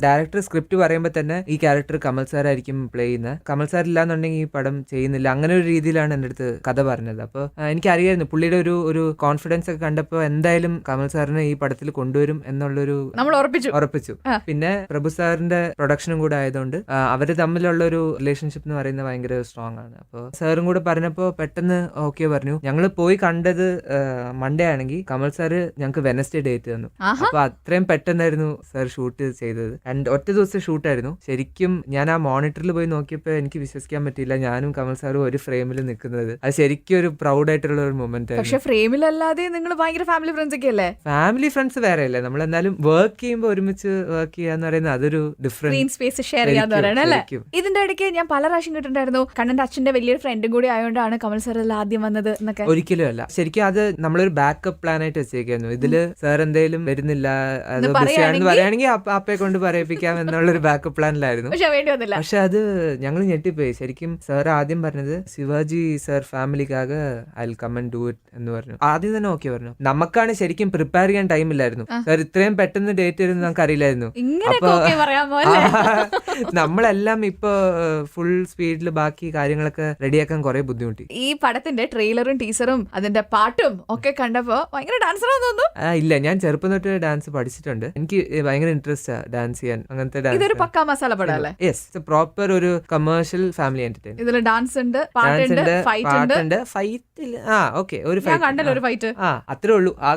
Speaker 2: ഡയറക്ടർ സ്ക്രിപ്റ്റ് പറയുമ്പോൾ തന്നെ ഈ ക്യാരക്ടർ കമൽ സാർ ആയിരിക്കും പ്ലേ ചെയ്യുന്നത്. കമൽ സാർ ഇല്ലാന്നുണ്ടെങ്കിൽ ഈ പടം ചെയ്യുന്നില്ല. അങ്ങനെ ഒരു രീതിയിലാണ് എൻ്റെ അടുത്ത് കഥ പറഞ്ഞത്. അപ്പോൾ എനിക്കറിയായിരുന്നു പുള്ളിയുടെ ഒരു കോൺഫിഡൻസ് ഒക്കെ കണ്ടപ്പോൾ എന്തായാലും കമൽ സാറിനെ ഈ പടത്തിൽ കൊണ്ടുവരും എന്നുള്ളൊരു
Speaker 1: നമ്മൾ
Speaker 2: ഉറപ്പിച്ചു. പിന്നെ പ്രഭു സാറിന്റെ പ്രൊഡക്ഷനും കൂടെ ആയതുകൊണ്ട് അവര് തമ്മിലുള്ള ഒരു റിലേഷൻഷിപ്പ് എന്ന് പറയുന്നത് ഭയങ്കര സ്ട്രോങ് ആണ്. അപ്പോൾ സാറും കൂടെ പറഞ്ഞപ്പോ പെട്ടെന്ന് ഓക്കെ പറഞ്ഞു. ഞങ്ങൾ പോയി കണ്ടത് മൺഡേ ആണെങ്കിൽ കമൽ സാറ് ഞങ്ങൾക്ക് വെനസ്ഡേ ഡേറ്റ് തന്നു. അപ്പൊ അത്രയും പെട്ടെന്നായിരുന്നു സാർ ഷൂട്ട് ചെയ്തത്. ഒറ്റ ദിവസം ഷൂട്ടായിരുന്നു. ശരിക്കും ഞാൻ ആ മോണിറ്ററിൽ പോയി നോക്കിയപ്പോ എനിക്ക് വിശ്വസിക്കാൻ പറ്റിയില്ല, ഞാനും കമൽ സാറും ഒരു ഫ്രെയിമിൽ നിൽക്കുന്നത്. അത് ശരിക്കും ഒരു പ്രൗഡ് ആയിട്ടുള്ള ഒരു മൊമെന്റ് ആയിരുന്നു.
Speaker 1: പക്ഷെ ഫ്രെയിമിലല്ലാതെ നിങ്ങൾ ഭയങ്കര ഫാമിലി ഫ്രണ്ട്സ് ഒക്കെ അല്ലേ?
Speaker 2: ഫാമിലി ഫ്രണ്ട്സ് വേറെ അല്ലേ, നമ്മൾ എന്നാലും വർക്ക് ചെയ്യുമ്പോൾ ഒരുമിച്ച് വർക്ക് ചെയ്യാന്ന് പറയുന്നത് അതൊരു ഡിഫറെന്റ്
Speaker 1: സ്പേസ് ഷെയർ ചെയ്യാന്ന് പറയണ അല്ലേ? ഇതിന്റെ ഇടയ്ക്ക് ഞാൻ പല പ്രാവശ്യം കേട്ടിട്ടുണ്ടായിരുന്നു കണ്ണന്റെ അച്ഛന്റെ വലിയൊരു ഫ്രണ്ടും കൂടി ആയതുകൊണ്ടാണ് കമൽ സാർ ആദ്യം വന്നത് എന്നൊക്കെ.
Speaker 2: ഒരിക്കലും അല്ല, ശരിക്കും അത് നമ്മളൊരു ബാക്കപ്പ് പ്ലാൻ ആയിട്ട് വെച്ചേക്കായിരുന്നു. ഇതില് സാർ എന്തെങ്കിലും വരുന്നില്ല, അത് ബിസിയാണെന്ന് പറയുകയാണെങ്കിൽ അപ്പയെ കൊണ്ട് പറയിപ്പിക്കാം എന്നുള്ളൊരു ബാക്കപ്പ് പ്ലാനിലായിരുന്നു. പക്ഷെ അത് ഞങ്ങൾ ഞെട്ടിപ്പോയി. ശരിക്കും സാർ ആദ്യം പറഞ്ഞത് ശിവാജി സാർ ഫാമിലിക്കാക I will come and do it എന്ന് പറഞ്ഞു. ആദ്യം തന്നെ ഓക്കെ പറഞ്ഞു. നമുക്കാണ് ശരിക്കും പ്രിപ്പയർ ചെയ്യാൻ ടൈം ഇല്ലായിരുന്നു. സാർ ഇത്രയും പെട്ടെന്ന് ഡേറ്റ് വരുന്നത് നമുക്ക് അറിയില്ലായിരുന്നു. അപ്പൊ നമ്മളെല്ലാം ഇപ്പൊ ഫുൾ സ്പീഡിൽ ബാക്കി കാര്യങ്ങളൊക്കെ റെഡിയാക്കാൻ കുറെ ബുദ്ധിമുട്ടി.
Speaker 1: ഈ പടത്തിന്റെ ട്രെയിലറും ടീസറും അതിന്റെ പാട്ടും ഒക്കെ കണ്ടപ്പോ ഭയങ്കര ഡാൻസറാന്ന് തോന്നുന്നു.
Speaker 2: ഇല്ല, ഞാൻ ചെറുപ്പം തൊട്ട് ഡാൻസ് പഠിച്ചിട്ടുണ്ട്. എനിക്ക് ഭയങ്കര ഇൻട്രസ്റ്റ് ഡാൻസ് ചെയ്യാൻ. അങ്ങനത്തെ
Speaker 1: ഇതൊരു പക്കാ മസാല പടം അല്ലേ?
Speaker 2: യെസ്, പ്രോപ്പർ ഒരു കമേഴ്ഷ്യൽ ഫാമിലി എന്റർടൈൻമെന്റ്.
Speaker 1: ഇതിൽ ഡാൻസ് ഉണ്ട്, പാട്ടുണ്ട്,
Speaker 2: ഫൈറ്റിൽ ഒരു
Speaker 1: ഫൈറ്റ്
Speaker 2: അത്രേ ഉള്ളൂ. ആ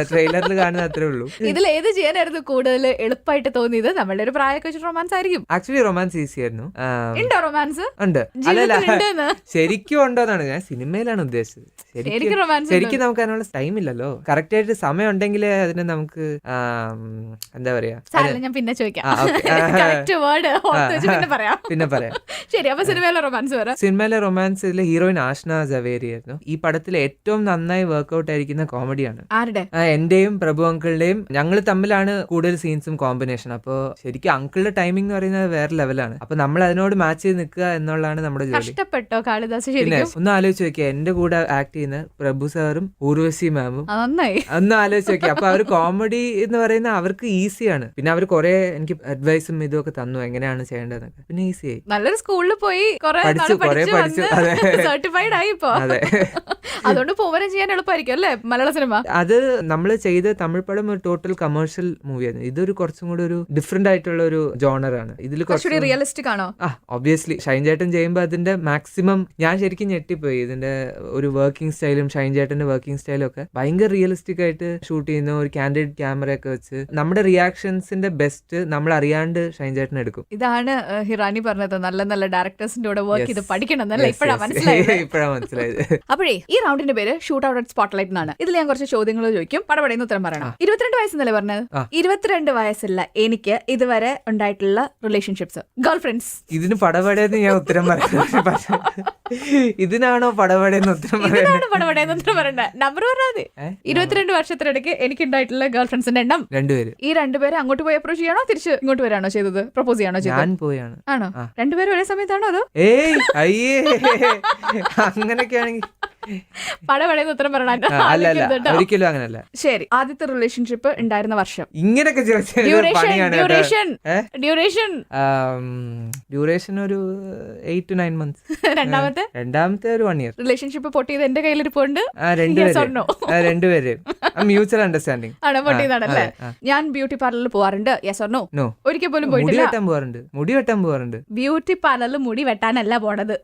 Speaker 2: ട്രെയിലറിൽ കാണുന്ന അത്രേ ഉള്ളൂ.
Speaker 1: ഇതിൽ ഏത് ചെയ്യാനായിരുന്നു കൂടുതൽ എളുപ്പമായിട്ട് തോന്നിയത്? നമ്മളുടെ ഒരു പ്രായമൊക്കെ വെച്ചിട്ട് റൊമാൻസ് ആയിരിക്കും.
Speaker 2: ആക്ച്വലി റൊമാൻസ് ഈസി ആയിരുന്നു.
Speaker 1: ഉണ്ടോ റൊമാൻസ്?
Speaker 2: ഉണ്ട്. അല്ലല്ല, ശരിക്കും ഉണ്ടോന്നാണ് ഞാൻ സിനിമയിലാണ് ഉദ്ദേശിച്ചത്. ശരിക്കും നമുക്ക് അതിനുള്ള ടൈം ഇല്ലല്ലോ. കറക്റ്റ് ആയിട്ട് സമയം ഉണ്ടെങ്കിൽ അതിന് നമുക്ക് എന്താ പറയാ,
Speaker 1: ഞാൻ പിന്നെ ചോദിക്കാം.
Speaker 2: പിന്നെ പറയാം.
Speaker 1: ശരി, അപ്പൊ സിനിമയിലെ റൊമാൻസ് വരാം.
Speaker 2: സിനിമയിലെ റൊമാൻസിലെ ഹീറോയിൻ ആഷ്ന ജവേരി ആയിരുന്നു. ഈ പടത്തിൽ ഏറ്റവും നന്നായി വർക്ക്ഔട്ട് ആയിരിക്കുന്ന കോമഡിയാണ്.
Speaker 1: ആരുടെ?
Speaker 2: എന്റെയും പ്രഭു അങ്കിളുടെയും. ഞങ്ങൾ തമ്മിലാണ് കൂടുതൽ സീൻസും കോമ്പിനേഷൻ. അപ്പൊ ശരിക്കും അങ്കിളുടെ ടൈമിംഗ് എന്ന് പറയുന്നത് വേറെ ലെവലാണ്. അപ്പൊ നമ്മൾ അതിനോട് മാച്ച് ചെയ്ത് നിൽക്കുക എന്നുള്ളതാണ് നമ്മുടെ ജോലി.
Speaker 1: കഷ്ടപ്പെട്ടോ കാളിദാസ്?
Speaker 2: പിന്നെ ഒന്ന് ആലോചിച്ച് നോക്കിയാ, എന്റെ കൂടെ ആക്ട് ചെയ്യുന്ന പ്രഭു സാറും ഊർവശി മാമും. ഒന്ന് ആലോചിച്ച് നോക്കിയാ, അപ്പൊ അവർ കോമഡി എന്ന് പറയുന്ന അവർക്ക് ഈസിയാണ്. പിന്നെ അവർ കുറെ എനിക്ക് അഡ്വൈസും ഇതൊക്കെ തന്നു എങ്ങനെയാണ് ചെയ്യേണ്ടതെന്നൊക്കെ. പിന്നെ ഈസിയായി.
Speaker 1: നല്ലൊരു സ്കൂളിൽ പോയി
Speaker 2: പഠിച്ചു.
Speaker 1: സർട്ടിഫൈഡ് ആയി. അതുകൊണ്ട് പോവനം ചെയ്യാൻ എളുപ്പമായിരിക്കും അല്ലേ മലയാള സിനിമ?
Speaker 2: അത് നമ്മൾ ചെയ്ത തമിഴ് പടം ഒരു ടോട്ടൽ കമേഴ്ഷ്യൽ മൂവിയായിരുന്നു. ഇതൊരു കുറച്ചും കൂടെ ഒരു ഡിഫറെന്റ് ആയിട്ടുള്ള ഒരു ജോണറാണ്. ഇതിൽ കുറച്ചുകൂടി
Speaker 1: റിയലിസ്റ്റിക് ആണോ?
Speaker 2: ഒബ്വിയസ്ലി ഷൈൻ ചേട്ടൻ ചെയ്യുമ്പോൾ അതിന്റെ മാക്സിമം ഞാൻ ശരിക്കും ഞെട്ടിപ്പോയി. ഇതിന്റെ ഒരു വർക്കിംഗ് സ്റ്റൈലും ഷൈൻ ചേട്ടന്റെ വർക്കിംഗ് സ്റ്റൈലും ഒക്കെ ഭയങ്കര റിയലിസ്റ്റിക് ആയിട്ട് ഷൂട്ട് ചെയ്യുന്ന ഒരു കാൻഡിഡ് ക്യാമറ ഒക്കെ വെച്ച് നമ്മുടെ റിയാക്ഷൻസിന്റെ ബെസ്റ്റ് നമ്മൾ അറിയാണ്ട് ഷൈൻ ചേട്ടൻ എടുക്കും.
Speaker 1: ഇതാണ് ഹിറാനി പറഞ്ഞത്, നല്ല നല്ല ഡയറക്ടേഴ്സിന്റെ കൂടെ വർക്ക് ചെയ്ത് പഠിക്കണം എന്നല്ലേ?
Speaker 2: ഇപ്പോഴാ മനസ്സിലായത്.
Speaker 1: അപ്പോഴേ ഈ റൗണ്ടിന്റെ പേര് ഷൂട്ട് ഔട്ട് അറ്റ് സ്പോട്ട്ലൈറ്റ് എന്നാണ്. ഇതിൽ ഞാൻ കുറച്ച് ചോദ്യങ്ങൾ ചോദിക്കും, പടപടയെന്ന് ഉത്തരം പറയണം. 22 വയസ്സെന്നല്ലേ പറഞ്ഞത്? 22 വയസ്സുള്ള എനിക്ക് ഇതുവരെ ഉണ്ടായിട്ടുള്ള റിലേഷൻഷിപ്സ്, ഗേൾ ഫ്രണ്ട്സ്.
Speaker 2: ഇതിന് പടപടയെന്ന് ഞാൻ ഉത്തരം പറയാം. ഇതിനാണോ പടപടയെന്ന് ഉത്തരം
Speaker 1: പറയണ്ട? നമ്പർ പറഞ്ഞാൽ 22 വർഷത്തിനിടയ്ക്ക് എനിക്ക് ഉണ്ടായിട്ടുള്ള ഗേൾ ഫ്രണ്ട്സിന്റെ എണ്ണം
Speaker 2: 2
Speaker 1: ഈ 2 പേര് അങ്ങോട്ട് പോയി അപ്രോച്ച് ചെയ്യണോ തിരിച്ച് ഇങ്ങോട്ട് വരാണോ ചെയ്തത്? പ്രപ്പോസ് ചെയ്യാണോ ചെയ്തത്?
Speaker 2: ഞാൻ പോയാണ്.
Speaker 1: ആണോ? 2 പേരും ഒരേ സമയത്താണോ അതോ?
Speaker 2: അയ്യേ, അങ്ങനെയൊക്കെയാണെങ്കിൽ
Speaker 1: പടപടയെന്ന് ഉത്തരം പറയണം.
Speaker 2: ഒരിക്കലും അങ്ങനല്ല.
Speaker 1: ശരി, ആദ്യത്തെ റിലേഷൻഷിപ്പ് ഉണ്ടായിരുന്ന വർഷം?
Speaker 2: ഇങ്ങനെയൊക്കെ ഡ്യൂറേഷൻ ഒരു 8 to 9 months. രണ്ടാമത്തെ ഒരു 1 year.
Speaker 1: റിലേഷൻഷിപ്പ് പൊട്ടിയത് എന്റെ കയ്യിലിരിപ്പുണ്ട്.
Speaker 2: രണ്ടുപേര് മ്യൂച്വൽ അണ്ടർസ്റ്റാൻഡിങ്
Speaker 1: ആണ് പൊട്ടിയതാണല്ലേ? ഞാൻ ബ്യൂട്ടി പാർലറിൽ പോവാറുണ്ട്. Yes or no? ഒരിക്കൽ പോലും പോയിട്ടില്ല.
Speaker 2: മുടി വെട്ടാൻ പോവാറുണ്ട്.
Speaker 1: ബ്യൂട്ടി പാർലറിൽ മുടി വെട്ടാനല്ല പോണത്.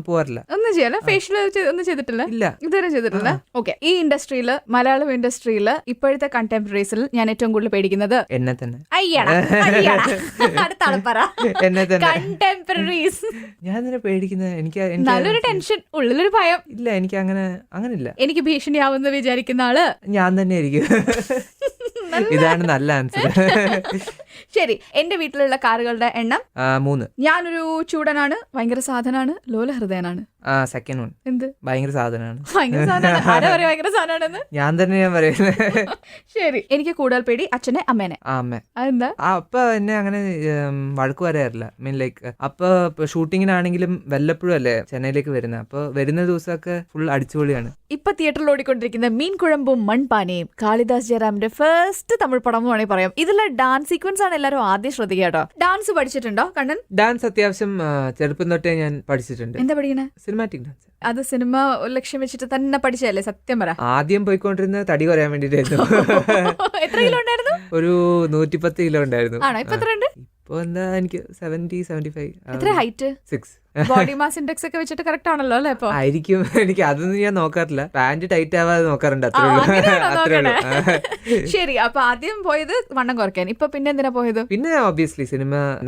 Speaker 2: പോവാറില്ല.
Speaker 1: ഒന്നും ചെയ്യല്ല. ഫേഷ്യൽ ഒന്നും ചെയ്തിട്ടില്ല?
Speaker 2: ഇല്ല,
Speaker 1: ഇതുവരെ ചെയ്തിട്ടില്ല. ഓക്കെ. ഈ ഇൻഡസ്ട്രിയില്, മലയാളം ഇൻഡസ്ട്രിയില് ഇപ്പോഴത്തെ കണ്ടംപററീസിൽ ഞാൻ ഏറ്റവും കൂടുതൽ പേടിക്കുന്നത്
Speaker 2: എന്നെ തന്നെ.
Speaker 1: കണ്ടംപററീസ്
Speaker 2: ഞാൻ പേടിക്കുന്നത് എനിക്ക്
Speaker 1: നല്ലൊരു ടെൻഷൻ, ഉള്ളിലൊരു ഭയം.
Speaker 2: ഇല്ല, എനിക്ക് അങ്ങനില്ല.
Speaker 1: എനിക്ക് ഭീഷണിയാവുന്ന വിചാരിക്കുന്ന ആള് ഞാൻ
Speaker 2: തന്നെ ആയിരിക്കും. ഇതാണ് നല്ല ആൻസർ.
Speaker 1: ശരി, എന്റെ വീട്ടിലുള്ള കാറുകളുടെ എണ്ണം
Speaker 2: 3.
Speaker 1: ഞാനൊരു ചൂടനാണ്, ഭയങ്കര സാധനാണ്, ലോല ഹൃദയനാണ്.
Speaker 2: Second one.
Speaker 1: എന്ത്?
Speaker 2: ഭയങ്കര സാധനമാണ്.
Speaker 1: ഞാൻ
Speaker 2: തന്നെ ഞാൻ പറയുന്നത്.
Speaker 1: ശരി, എനിക്ക് കൂടുതൽ പേടി അച്ഛനെ അമ്മേനെ.
Speaker 2: അമ്മ.
Speaker 1: അതെന്താ?
Speaker 2: അപ്പ എന്നെ അങ്ങനെ വഴക്ക് പറയാറില്ല. മീൻ ലൈക്ക് അപ്പൊ ഷൂട്ടിങ്ങിനാണെങ്കിലും വല്ലപ്പോഴും അല്ലേ ചെന്നൈയിലേക്ക് വരുന്നത്. അപ്പൊ വരുന്ന ദിവസമൊക്കെ ഫുൾ അടിച്ചുപൊളിയാണ്.
Speaker 1: ഇപ്പൊ തിയേറ്ററിൽ ഓടിക്കൊണ്ടിരിക്കുന്ന മീൻ കുഴമ്പും മൺപാനയും കാളിദാസ് ജയറാമിന്റെ ഫസ്റ്റ് തമിഴ് പടം എന്ന് വേണമെങ്കിൽ പറയാം. ഇതിലെ ഡാൻസ് സീക്വൻസ് അതാണ് എല്ലാരും ആദ്യം ശ്രദ്ധിക്കുക കേട്ടോ. ഡാൻസ് പഠിച്ചിട്ടുണ്ടോ കണ്ണൻ?
Speaker 2: ഡാൻസ് അത്യാവശ്യം ചെറുപ്പം തൊട്ടേ ഞാൻ പഠിച്ചിട്ടുണ്ട്.
Speaker 1: എന്താ പഠിക്കണേ?
Speaker 2: Cinematic dance.
Speaker 1: അത് സിനിമ ലക്ഷ്യം വെച്ചിട്ട് തന്നെ പഠിച്ചതല്ലേ? സത്യം പറ.
Speaker 2: ആദ്യം പോയിക്കൊണ്ടിരുന്ന തടി കുറയാൻ വേണ്ടിട്ടായിരുന്നു.
Speaker 1: എത്ര കിലോ ഉണ്ടായിരുന്നു?
Speaker 2: ഒരു 110 കിലോ ഉണ്ടായിരുന്നു.
Speaker 1: ആണോ? ഇപ്പൊ എത്ര ഉണ്ട്?
Speaker 2: ഇപ്പൊ എന്താ എനിക്ക് 70-75.
Speaker 1: എത്ര ഹൈറ്റ്?
Speaker 2: 6.
Speaker 1: ബോഡി മാസ് ഇൻഡെക്സ് ഒക്കെ വെച്ചിട്ട് കറക്റ്റ് ആണല്ലോ അല്ലേ? ഇപ്പൊ
Speaker 2: ആയിരിക്കും. എനിക്ക് അതൊന്നും ഞാൻ നോക്കാറില്ല. പാന്റ് ടൈറ്റ് ആവാതെ നോക്കാറുണ്ട്. അത്രേ ഉള്ളൂ.
Speaker 1: ശരി. അപ്പൊ ആദ്യം പോയത് വണ്ണം കുറയ്ക്കാൻ. ഇപ്പൊ പിന്നെ എന്തിനാ പോയത്?
Speaker 2: പിന്നെ ഒബ്വിയസ്ലി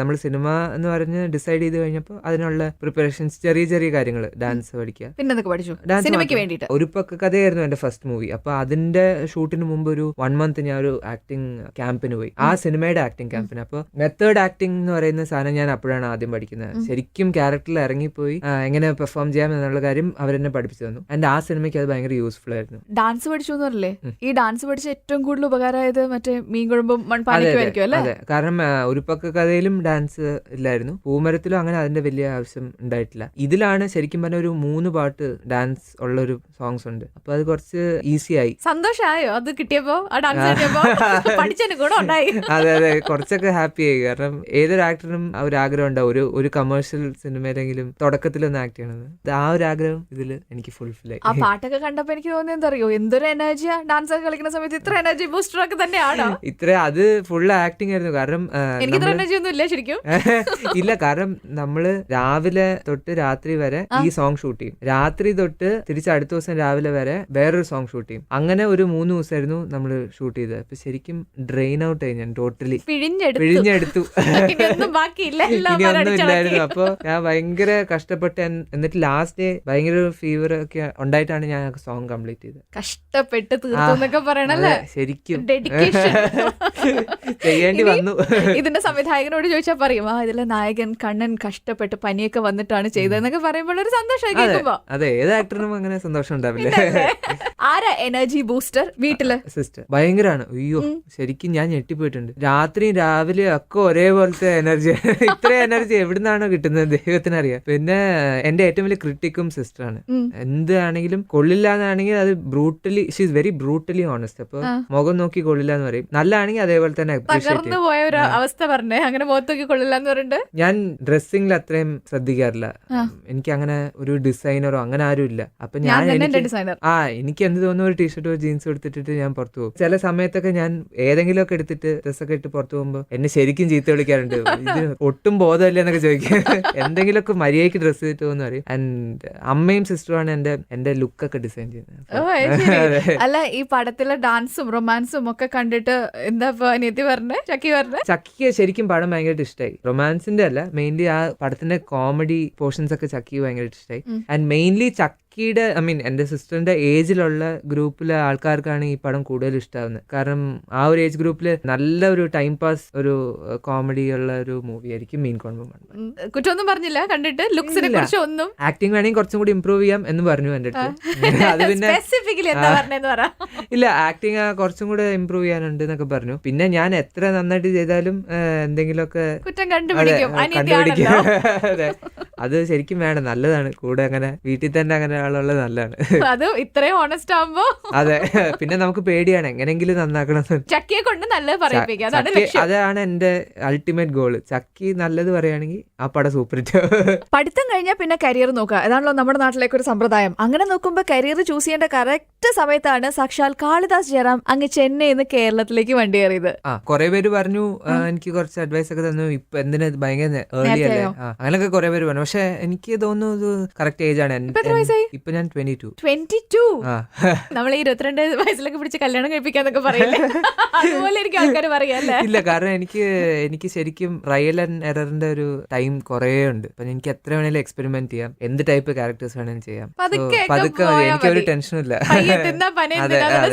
Speaker 2: നമ്മൾ സിനിമ എന്ന് പറഞ്ഞ് ഡിസൈഡ് ചെയ്ത് കഴിഞ്ഞപ്പോ അതിനുള്ള പ്രിപ്പറേഷൻസ്, ചെറിയ ചെറിയ കാര്യങ്ങൾ, ഡാൻസ് പഠിക്കുക.
Speaker 1: പിന്നെ എന്തൊക്കെ പഠിച്ചു സിനിമയ്ക്ക് വേണ്ടിട്ട്?
Speaker 2: ഒരു പക്ക കഥയായിരുന്നു എന്റെ ഫസ്റ്റ് മൂവി. അപ്പൊ അതിന്റെ ഷൂട്ടിന് മുമ്പ് ഒരു 1 month ഞാൻ ഒരു ആക്ടിങ് ക്യാമ്പിന് പോയി. ആ സിനിമയുടെ ആക്ടിങ് ക്യാമ്പിന്. അപ്പൊ മെത്തേഡ് ആക്ടിങ് എന്ന് പറയുന്ന സാധനം ഞാൻ അപ്പോഴാണ് ആദ്യം പഠിക്കുന്നത്. ശരിക്കും ക്യാരക്ടറിൽ ഇറങ്ങിപ്പോയി എങ്ങനെ പെർഫോം ചെയ്യാം എന്നുള്ള കാര്യം അവരെന്നെ പഠിപ്പിച്ചു തന്നു. ആൻഡ് ആ സിനിമയ്ക്ക് അത് ഭയങ്കര യൂസ്ഫുൾ ആയിരുന്നു.
Speaker 1: ഡാൻസ് പഠിച്ചു എന്ന് പറഞ്ഞില്ലേ? ഈ ഡാൻസ് പഠിച്ച ഏറ്റവും കൂടുതൽ ഉപകാരമായത് മറ്റേ മീൻ കുഴമ്പും മൺപാനിക്കുമായിരിക്കും അല്ലേ?
Speaker 2: അതെ, കാരണം ഒരു പക്ക കഥയിലും ഡാൻസ് ഇല്ലായിരുന്നു. പൂമരത്തിലും അങ്ങനെ അതിന്റെ വലിയ ആവശ്യം ഉണ്ടായിട്ടില്ല. ഇതിലാണ് ശരിക്കും പറഞ്ഞ ഒരു 3 പാട്ട് ഡാൻസ് ഉള്ള ഒരു സോങ്സ് ഉണ്ട്. അപ്പൊ അത് കുറച്ച് ഈസി ആയി.
Speaker 1: സന്തോഷമായോ അത് കിട്ടിയപ്പോ? ആ ഡാൻസ് കിട്ടിയപ്പോ പഠിച്ചതിന് കൂടെ ഉണ്ടായി.
Speaker 2: അതെ അതെ, കുറച്ചൊക്കെ ഹാപ്പി ആയി. കാരണം ഏതൊരു ആക്ടറിനും ഒരു ആഗ്രഹം ഉണ്ടാവും ഒരു കമേഴ്ഷ്യൽ സിനിമയിലെങ്കിലും തുടക്കത്തിലൊന്ന് ആക്ട് ചെയ്യണത്. ആ ഒരു ആഗ്രഹം ഇതില് എനിക്ക് ഫുൾഫിൽ ആയി.
Speaker 1: ആ പാട്ടൊക്കെ കണ്ടപ്പോ എനിക്ക് തോന്നിയത് എന്താ അറിയോ, എന്തൊരു എനർജിയാ ഡാൻസ് ഒക്കെ കളിക്കുന്ന സമയത്ത്. ഇത്ര എനർജി ബൂസ്റ്റർ ഒക്കെ തന്നെയാണോ?
Speaker 2: അത് ഫുൾ ആക്ടിങ് ആയിരുന്നു. കാരണം
Speaker 1: എനിക്ക് ഇത്ര എനർജി ഒന്നും ഇല്ല ശരിക്കും.
Speaker 2: ഇല്ല, കാരണം നമ്മള് രാവിലെ തൊട്ട് രാത്രി വരെ ഈ സോങ് ഷൂട്ട് ചെയ്യും. രാത്രി തൊട്ട് തിരിച്ച് അടുത്ത ദിവസം രാവിലെ വരെ വേറൊരു സോങ് ഷൂട്ട് ചെയ്യും. അങ്ങനെ ഒരു 3 ദിവസമായിരുന്നു നമ്മള് ഷൂട്ട് ചെയ്തത്. അപ്പൊ ശരിക്കും ഡ്രെയിൻ ഔട്ട് ആയി ഞാൻ ടോട്ടലി. പിഴിഞ്ഞെടുത്തു. ഇനിയൊന്നും ഇല്ലായിരുന്നു. അപ്പൊ ഞാൻ ഭയങ്കര കഷ്ടപ്പെട്ട്, എന്നിട്ട് ലാസ്റ്റ് ഡേ ഭയങ്കര ഫീവർ ഒക്കെ ഉണ്ടായിട്ടാണ് ഞാൻ സോങ് കംപ്ലീറ്റ് ചെയ്തത്.
Speaker 1: കഷ്ടപ്പെട്ട് തീർത്തു പറയണല്ലേ?
Speaker 2: ശരിക്കും
Speaker 1: ഡെഡിക്കേഷൻ
Speaker 2: ചെയ്യേണ്ടി വന്നു.
Speaker 1: ഇതിന്റെ സംവിധായകനോട് ചോദിച്ചാൽ പറയും, ഇതിലെ നായകൻ കണ്ണൻ കഷ്ടപ്പെട്ട് പനിയൊക്കെ വന്നിട്ടാണ് ചെയ്തതെന്നൊക്കെ പറയുമ്പോൾ ഒരു സന്തോഷം കേൾക്കുമ്പോ.
Speaker 2: അതെ, ഏത് ആക്ടറിനും അങ്ങനെ സന്തോഷം ഉണ്ടാവില്ലേ?
Speaker 1: ആരാ എനർജി ബൂസ്റ്റർ വീട്ടില്?
Speaker 2: സിസ്റ്റർ ഭയങ്കരാണ്. അയ്യോ, ശരിക്കും ഞാൻ ഞെട്ടിപ്പോയിട്ടുണ്ട്. രാത്രിയും രാവിലെ ഒക്കെ ഒരേപോലത്തെ എനർജി. ഇത്ര എനർജി എവിടുന്നാണോ കിട്ടുന്നത് ദൈവത്തിനറിയാം. പിന്നെ എന്റെ ഏറ്റവും വലിയ ക്രിട്ടിക്കും സിസ്റ്ററാണ്. എന്താണെങ്കിലും കൊള്ളില്ല എന്നാണെങ്കിൽ അത് brutally, she is very brutally honest. അപ്പൊ മുഖം നോക്കി കൊള്ളില്ല എന്ന് പറയും. നല്ലതാണെങ്കിൽ അതേപോലെ തന്നെ
Speaker 1: പോയ ഒരു അവസ്ഥ പറഞ്ഞേ, അങ്ങനെ മുഖത്ത് നോക്കി കൊള്ളില്ല എന്ന് പറഞ്ഞിട്ട്.
Speaker 2: ഞാൻ ഡ്രസ്സിംഗിൽ അത്രയും ശ്രദ്ധിക്കാറില്ല. എനിക്ക് അങ്ങനെ ഒരു ഡിസൈനറോ അങ്ങനെ ആരും ഇല്ല. അപ്പൊ ഞാൻ എനിക്ക് എന്ത് തോന്നുന്നു, ഒരു ടീഷർട്ടോ ജീൻസോ എടുത്തിട്ട് ഞാൻ പുറത്തു പോകും. ചില സമയത്തൊക്കെ ഞാൻ ഏതെങ്കിലും ഒക്കെ എടുത്തിട്ട് ഡ്രസ്സൊക്കെ ഇട്ട് പുറത്തു പോകുമ്പോ എന്നെ ശരിക്കും ചീത്ത വിളിക്കാറുണ്ട്. ഇത് ഒട്ടും ബോധമല്ലേ എന്നൊക്കെ ചോദിക്കുക. എന്തെങ്കിലുമൊക്കെ മര്യാദയ്ക്ക് ഡ്രസ്സ് ചെയ്തിട്ട് പോകുന്ന പറയും. ആൻഡ് അമ്മയും സിസ്റ്ററുമാണ് എന്റെ ലുക്കൊക്കെ ഡിസൈൻ ചെയ്യുന്നത്.
Speaker 1: അല്ല, ഈ പടത്തിലെ ഡാൻസും റൊമാൻസും ഒക്കെ കണ്ടിട്ട് എന്താ അനിയത്തി പറഞ്ഞേ,
Speaker 2: ചക്കിക്ക് ശരിക്കും പടം ഭയങ്കരമായിട്ട് ഇഷ്ടമായി. റൊമാൻസിന്റെ അല്ല, മെയിൻലി ആ പടത്തിന്റെ കോമഡി പോർഷൻസ് ഒക്കെ ചക്കിക്ക് ഭയങ്കരമായിട്ട് ഇഷ്ടമായി. ആൻഡ് മെയിൻലി ചക്കിയുടെ എന്റെ സിസ്റ്ററിന്റെ ഏജിലുള്ള ഗ്രൂപ്പിലെ ആൾക്കാർക്കാണ് ഈ പടം കൂടുതൽ ഇഷ്ടമാവുന്നത്. കാരണം ആ ഒരു ഏജ് ഗ്രൂപ്പില് നല്ല ഒരു ടൈം പാസ്, ഒരു കോമഡി ഉള്ള ഒരു മൂവി ആയിരിക്കും മീൻ കുഴമ്പും.
Speaker 1: കുറ്റമൊന്നും പറഞ്ഞില്ല കണ്ടിട്ട്? ലുക്സിനെ കുറിച്ച് ഒന്നും?
Speaker 2: ആക്ടിങ് വേണമെങ്കിൽ കുറച്ചും കൂടി ഇമ്പ്രൂവ് ചെയ്യാം എന്ന് പറഞ്ഞു എന്റെ അടുത്ത്. അത് പിന്നെ ഇല്ല, ആക്ടിങ് കുറച്ചും കൂടെ ഇമ്പ്രൂവ് ചെയ്യാനുണ്ട് എന്നൊക്കെ പറഞ്ഞു. പിന്നെ ഞാൻ എത്ര നന്നായിട്ട് ചെയ്താലും എന്തെങ്കിലുമൊക്കെ
Speaker 1: കുറ്റം കണ്ടുപിടിക്കും.
Speaker 2: അതെ, അത് ശരിക്കും വേണം, നല്ലതാണ്. കൂടെ അങ്ങനെ വീട്ടിൽ തന്നെ അങ്ങനെ ആളുള്ളത് നല്ലതാണ്.
Speaker 1: അത് ഇത്രയും ഓണസ്റ്റ് ആവുമ്പോ
Speaker 2: അതെ. പിന്നെ നമുക്ക് പേടിയാണ് എങ്ങനെങ്കിലും നന്നാക്കണം.
Speaker 1: ചക്കിയെ കൊണ്ട് നല്ലത് പറയിപ്പിക്കാം,
Speaker 2: അതാണ് എന്റെ അൾട്ടിമേറ്റ് ഗോള്. ചക്കി നല്ലത് പറയുകയാണെങ്കിൽ ആ പടം സൂപ്പർ ഹിറ്റ്.
Speaker 1: പഠിത്തം കഴിഞ്ഞാൽ പിന്നെ കരിയർ നോക്കുക, അതാണല്ലോ നമ്മുടെ നാട്ടിലേക്ക് ഒരു സമ്പ്രദായം. അങ്ങനെ നോക്കുമ്പോ കരിയർ ചൂസ് ചെയ്യേണ്ട കറക്റ്റ് സമയത്താണ് സാക്ഷാൽ കാളിദാസ് ജയറാം അങ്ങ് ചെന്നൈയിൽ നിന്ന് കേരളത്തിലേക്ക് വണ്ടി കയറിയത്.
Speaker 2: കുറെ പേര് പറഞ്ഞു, എനിക്ക് കുറച്ച് അഡ്വൈസ് ഒക്കെ തന്നു, ഇപ്പൊ എന്തിനാ ഭയങ്കര ഏർലി അല്ലേ, അങ്ങനെയൊക്കെ കുറെ പേര് പറഞ്ഞു. പക്ഷെ എനിക്ക് തോന്നുന്നു കറക്റ്റ് ഏജ് ആണ്. ഇപ്പൊ ഞാൻ 22.
Speaker 1: നമ്മളെ 22 വയസ്സിലൊക്കെ പിടിച്ച് കല്യാണം കഴിപ്പിക്കാന്നൊക്കെ പറയില്ലേ, അതുപോലെ എനിക്ക് ആൾക്കാർ പറയാല്ലേ.
Speaker 2: ഇല്ല, കാരണം എനിക്ക് ശരിക്കും ട്രയൽ ആൻഡ് എററിന്റെ ഒരു ടൈം കുറേ ഉണ്ട്. അപ്പൊ എനിക്ക് എത്ര വേണേലും എക്സ്പെരിമെന്റ് ചെയ്യാം, എന്ത് ടൈപ്പ് ക്യാരക്ടേഴ്സ് വേണേലും ചെയ്യാം. പതുക്കെ എനിക്കൊരു ടെൻഷനും ഇല്ല.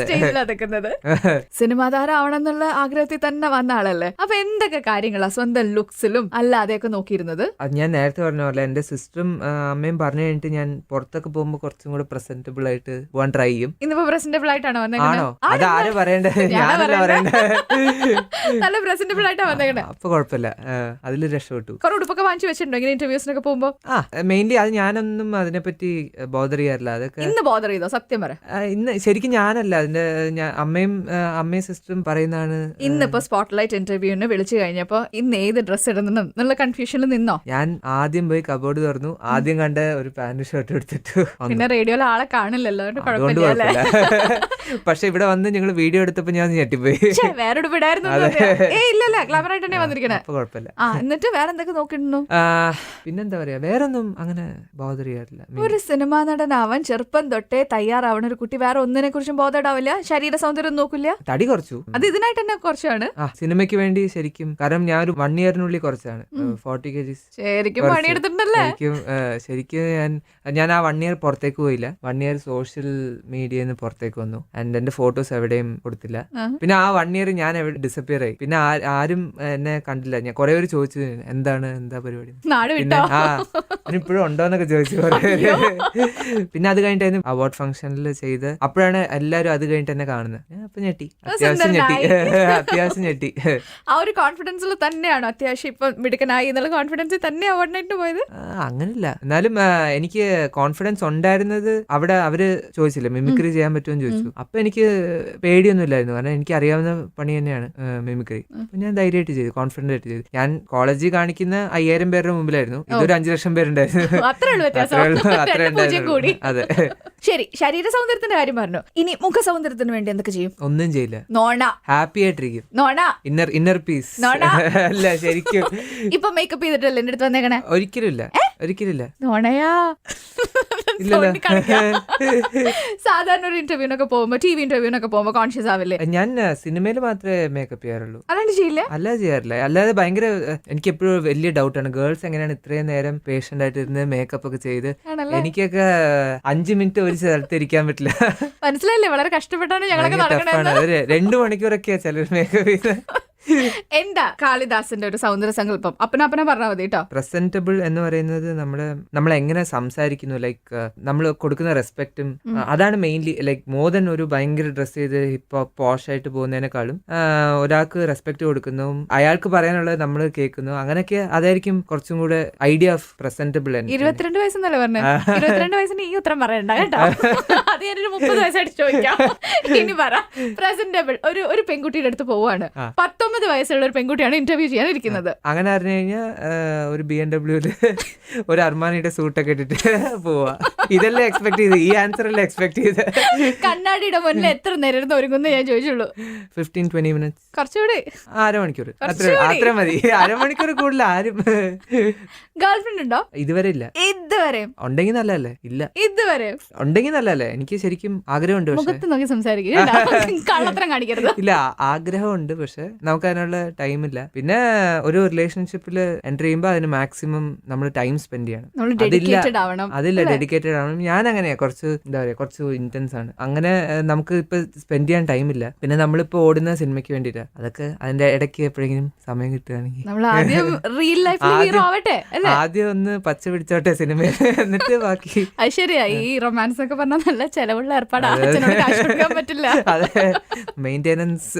Speaker 1: സിനിമാ താരം ആവണമെന്നുള്ള ആഗ്രഹത്തിൽ തന്നെ വന്ന ആളല്ലേ. അപ്പൊ എന്തൊക്കെ കാര്യങ്ങളാ സ്വന്തം ലുക്സിലും അല്ലാതെയൊക്കെ നോക്കിയിരുന്നത്?
Speaker 2: അത് ഞാൻ നേരത്തെ പറഞ്ഞ പോലെ എന്റെ സിസ്റ്ററും അമ്മയും പറഞ്ഞു കഴിഞ്ഞിട്ട് ഞാൻ പുറത്തൊക്കെ പോകുമ്പോൾ കുറച്ചും കൂടെ പ്രസന്റബിൾ ആയിട്ട് പോകാൻ ട്രൈ ചെയ്യും.
Speaker 1: ഇന്നിപ്പോ പ്രസന്റബിൾ ആയിട്ടാണോ
Speaker 2: ആണോ? അത് ആരാ പറയണ്ടേ? ഞാനല്ല പറയണ്ടേ.
Speaker 1: നല്ല പ്രസന്റബിൾ ആയിട്ടാ വന്നേക്കണേ.
Speaker 2: അപ്പൊ കുഴപ്പമില്ല, അതിൽ രക്ഷപ്പെട്ടു.
Speaker 1: കുറെ ഉടുപ്പൊക്കെ വാങ്ങിച്ചു വെച്ചിട്ടുണ്ടോ ഇങ്ങനെ ഇന്റർവ്യൂസിനൊക്കെ പോകുമ്പോ?
Speaker 2: മെയിൻലി അത് ഞാനൊന്നും അതിനെപ്പറ്റി ബോദർ ചെയ്യാറില്ല. അതൊക്കെ
Speaker 1: ഇന്ന് ബോദർ ചെയ്തോ? സത്യം പറ.
Speaker 2: ഇന്ന് ശരിക്കും ഞാനല്ല, അതിന്റെ അമ്മയും സിസ്റ്ററും പറയുന്നതാണ്.
Speaker 1: ഇന്നിപ്പോ സ്പോട്ട്ലൈറ്റ് ഇന്റർവ്യൂവിന് വിളിച്ചു കഴിഞ്ഞപ്പോ ഇന്ന് ഏത് ഡ്രസ് ഇടുന്നു എന്നുള്ള കൺഫ്യൂഷനിൽ നിന്നോ?
Speaker 2: ഞാൻ ആദ്യം പോയി കബോർഡ് തുറന്നു, ആദ്യം കണ്ട ഒരു പാന്റ് ഷർട്ട് എടുത്തിട്ടു.
Speaker 1: പിന്നെ റേഡിയോയിൽ ആളെ കാണില്ലല്ലോ,
Speaker 2: അതുകൊണ്ട് കുഴപ്പമില്ല. പക്ഷെ ഇവിടെ വന്ന് ഞങ്ങൾ വീഡിയോ എടുത്തപ്പോ ഞാൻ ഞെട്ടിപ്പോയി.
Speaker 1: വേറെ ഇടായിരുന്നു. ഇല്ലല്ല, ക്ലവർ ആയിട്ട് തന്നെ വന്നിരിക്കണേ.
Speaker 2: കുഴപ്പമില്ല.
Speaker 1: എന്നിട്ട് വേറെ എന്തൊക്കെ നോക്കിയിരുന്നു?
Speaker 2: പിന്നെന്താ പറയാ, വേറൊന്നും അങ്ങനെ ബോധർ ചെയ്യാറില്ല.
Speaker 1: ഒരു സിനിമാ നടനാവാൻ ചെറുപ്പം തൊട്ടേ തയ്യാറാവണ ഒരു കുട്ടി വേറെ ഒന്നിനെ കുറിച്ചും ബോധേടാവില്ല, ശരീര സൗന്ദര്യം നോക്കില്ല.
Speaker 2: തടി കുറച്ചു, അത്
Speaker 1: ഇതിനായിട്ട് തന്നെ കുറച്ചാണ്.
Speaker 2: സിനിമയ്ക്ക് വേണ്ടി ശരിക്കും. കാരണം ഞാൻ ഒരു 1 ഇയറിനുള്ളിൽ കുറച്ചാണ്, 40 kgs.
Speaker 1: ശരിക്കും പണിയെടുത്തിട്ടുണ്ടല്ലേ?
Speaker 2: ശരിക്കും ഞാൻ ആ 1 ഇയർ പുറത്തേക്ക് പോയില്ല. 1 ഇയർ സോഷ്യൽ മീഡിയന്ന് പുറത്തേക്ക് വന്നു. ആൻഡ് എന്റെ ഫോട്ടോസ് എവിടെയും കൊടുത്തില്ല. പിന്നെ ആ 1 ഇയർ ഞാൻ എവിടെ ഡിസപ്പിയർ ആയി. പിന്നെ ആരും എന്നെ കണ്ടില്ല. ഞാൻ കുറെ പേര് ചോദിച്ചു എന്താ പരിപാടി, പിന്നെ ഇപ്പോഴും ഉണ്ടോന്നൊക്കെ ചോദിച്ചു കുറെ പേര്. പിന്നെ അത് കഴിഞ്ഞിട്ടായിരുന്നു അവാർഡ് ഫംഗ്ഷനിൽ ചെയ്ത്. അപ്പോഴാണ് എല്ലാരും അത് കഴിഞ്ഞിട്ട് എന്നെ കാണുന്നത്. അപ്പൊ ഞെട്ടി, അത്യാവശ്യം ഞെട്ടി.
Speaker 1: ആ ഒരു കോൺഫിഡൻസിൽ തന്നെയാണോ അത്യാവശ്യം ഇപ്പൊ മിടുക്കനായി എന്നുള്ള കോൺഫിഡൻസിൽ തന്നെ അവാർഡിനായിട്ട് പോയത്?
Speaker 2: അങ്ങനില്ല, എന്നാലും എനിക്ക് കോൺഫിഡൻസ് ഉണ്ടായിരുന്നത് അവിടെ അവര് ചോദിച്ചില്ല മിമിക്രി ചെയ്യാൻ പറ്റുമെന്ന് ചോദിച്ചു. അപ്പൊ എനിക്ക് പേടിയൊന്നും ഇല്ലായിരുന്നു, കാരണം എനിക്ക് അറിയാവുന്ന പണി തന്നെയാണ് മിമിക്രി. അപ്പൊ ഞാൻ ധൈര്യമായിട്ട് ചെയ്തു, കോൺഫിഡന്റ് ആയിട്ട് ചെയ്തു. ഞാൻ കോളേജിൽ കാണിക്കുന്ന 5000 പേരുടെ മുമ്പിലായിരുന്നു, ഇതൊരു 5 ലക്ഷം പേരുണ്ടായിരുന്നു. അത്രേ
Speaker 1: ഉണ്ടായിരുന്നു.
Speaker 2: അതെ.
Speaker 1: ശരി, ശരീര സൗന്ദര്യത്തിന്റെ കാര്യം പറഞ്ഞു. ഇനി മുഖ സൗന്ദര്യത്തിന് വേണ്ടി എന്തൊക്കെ ചെയ്യും? ഒന്നും
Speaker 2: ചെയ്യില്ല.
Speaker 1: നോണ.
Speaker 2: ഹാപ്പി ആയിട്ടിരിക്കും.
Speaker 1: നോണ.
Speaker 2: Inner piece. അല്ല ശരിക്കും.
Speaker 1: ഇപ്പൊ മേക്കപ്പ് ചെയ്തിട്ടല്ലേ എന്റെ അടുത്ത് വന്നേക്കണേ?
Speaker 2: ഒരിക്കലില്ല.
Speaker 1: നോണയാ. സാധാരണ ഒരു ഇന്റർവ്യൂനൊക്കെ പോകുമ്പോ, ടിവി ഇന്റർവ്യൂനൊക്കെ പോകുമ്പോ കോൺഷ്യസ് ആവില്ലേ?
Speaker 2: ഞാൻ സിനിമയിൽ മാത്രമേ മേക്കപ്പ് ചെയ്യാറുള്ളൂ,
Speaker 1: അല്ലാണ്ട് ചെയ്യില്ല.
Speaker 2: അല്ലാതെ ചെയ്യാറില്ല. അല്ലാതെ ഭയങ്കര എനിക്ക് എപ്പോഴും വലിയ ഡൗട്ടാണ്, ഗേൾസ് എങ്ങനെയാണ് ഇത്രയും നേരം പേഷ്യന്റ് ആയിട്ട് ഇരുന്ന് മേക്കപ്പ് ഒക്കെ ചെയ്ത്. എനിക്കൊക്കെ 5 മിനിറ്റ് ഒരു സ്ഥലത്ത് ഇരിക്കാൻ പറ്റില്ല.
Speaker 1: മനസ്സിലായില്ലേ? വളരെ കഷ്ടപ്പെട്ടാണ് ഞങ്ങളൊക്കെ നടക്കണത്.
Speaker 2: 2 മണിക്കൂറൊക്കെയാ ചിലർ മേക്കപ്പ് ചെയ്ത്.
Speaker 1: എന്താ കാളിദാസിന്റെ ഒരു സൗന്ദര്യ സങ്കല്പം? അപ്പന പറഞ്ഞാൽ മതി കേട്ടോ.
Speaker 2: പ്രസന്റബിൾ എന്ന് പറയുന്നത് നമ്മൾ എങ്ങനെ സംസാരിക്കുന്നു, ലൈക്ക് നമ്മൾ കൊടുക്കുന്ന റെസ്പെക്റ്റും, അതാണ് മെയിൻലി. ലൈക്ക് മോർ ദൻ ഒരു ഭയങ്കര ഡ്രസ് ചെയ്ത് ഹിപ്പ് പോഷ് ആയിട്ട് പോകുന്നതിനേക്കാളും ഒരാൾക്ക് റെസ്പെക്ട് കൊടുക്കുന്നതും അയാൾക്ക് പറയാനുള്ളത് നമ്മൾ കേൾക്കുന്നു, അങ്ങനെയൊക്കെ അതായിരിക്കും കുറച്ചും കൂടെ ഐഡിയ ഓഫ് പ്രസന്റബിൾ.
Speaker 1: 22 വയസ്സെന്നല്ലേ പറഞ്ഞത്? 22 വയസ്സിന് ഈ ഉത്തരം പറയണ്ട കേട്ടോ. അത് ഞാനൊരു 30 വയസ്സായിട്ട് ചോദിക്കാം. ഇനി പറ, പ്രസന്റബിൾ ഒരു പെൺകുട്ടിയുടെ അടുത്ത് പോവാണ്, 19 വയസ്സുള്ള ഒരു പെൺകുട്ടിയാണ് ഇന്റർവ്യൂ ചെയ്യാനിരിക്കുന്നത്.
Speaker 2: അങ്ങനെ പറഞ്ഞു കഴിഞ്ഞാൽ ഒരു BMW ഒരു അർമാനിയുടെ സൂട്ടൊക്കെ ഇട്ടിട്ട് പോവാ. ഇതെല്ലാം എക്സ്പെക്ട് ചെയ്ത്, ഈ ആൻസർ അല്ലേ എക്സ്പെക്ട് ചെയ്ത്.
Speaker 1: കണ്ണാടിയുടെ മുന്നിൽ എത്ര നേരം ഒരുങ്ങുന്ന ഞാൻ ചോദിച്ചുള്ളൂ.
Speaker 2: 15-20 മിനിറ്റ്സ്.
Speaker 1: കുറച്ചുകൂടി?
Speaker 2: അരമണിക്കൂർ. അത്ര മതി. അരമണിക്കൂർ കൂടുതൽ ആരും.
Speaker 1: ഗേൾഫ്രണ്ട് ഉണ്ടോ?
Speaker 2: ഇതുവരെ ഇല്ല.
Speaker 1: ഇതുവരെ
Speaker 2: ഉണ്ടെങ്കിൽ നല്ലല്ലേ? ഇല്ല,
Speaker 1: ഇതുവരെ
Speaker 2: ഉണ്ടെങ്കിൽ നല്ലല്ലേ? എനിക്ക് ശരിക്കും ആഗ്രഹമുണ്ട്,
Speaker 1: മുഖത്ത് നോക്കി സംസാരിക്കുക, കള്ളത്തരം കാണിക്കരുത്.
Speaker 2: ഇല്ല, ആഗ്രഹമുണ്ട്, പക്ഷെ നമുക്ക് അതിനുള്ള ടൈമില്ല. പിന്നെ ഒരു റിലേഷൻഷിപ്പിൽ എൻ്റർ ചെയ്യുമ്പോൾ അതിന് മാക്സിമം നമ്മൾ ടൈം സ്പെൻഡ് ചെയ്യണം. അതില്ല, ഡെഡിക്കേറ്റഡ് ആവണം. ഞാൻ അങ്ങനെയാ, കുറച്ച് എന്താ പറയാ, കുറച്ച് ഇന്റൻസ് ആണ്. അങ്ങനെ നമുക്ക് ഇപ്പൊ സ്പെൻഡ് ചെയ്യാൻ ടൈമില്ല. പിന്നെ നമ്മളിപ്പോ ഓടുന്ന സിനിമയ്ക്ക് വേണ്ടിട്ടാ. അതൊക്കെ അതിന്റെ ഇടയ്ക്ക് എപ്പോഴെങ്കിലും സമയം കിട്ടുകയാണെങ്കിൽ ആദ്യം ഒന്ന് പച്ച പിടിച്ചോട്ടെ സിനിമയിൽ, എന്നിട്ട് ബാക്കി.
Speaker 1: അത് ശരിയാ, ഈ റൊമാൻസ് ഒക്കെ പറഞ്ഞാൽ നല്ല ചെലവുള്ള ഏർപ്പാടാ, പറ്റില്ല.
Speaker 2: അതെ, മെയിൻ്റെനൻസ്.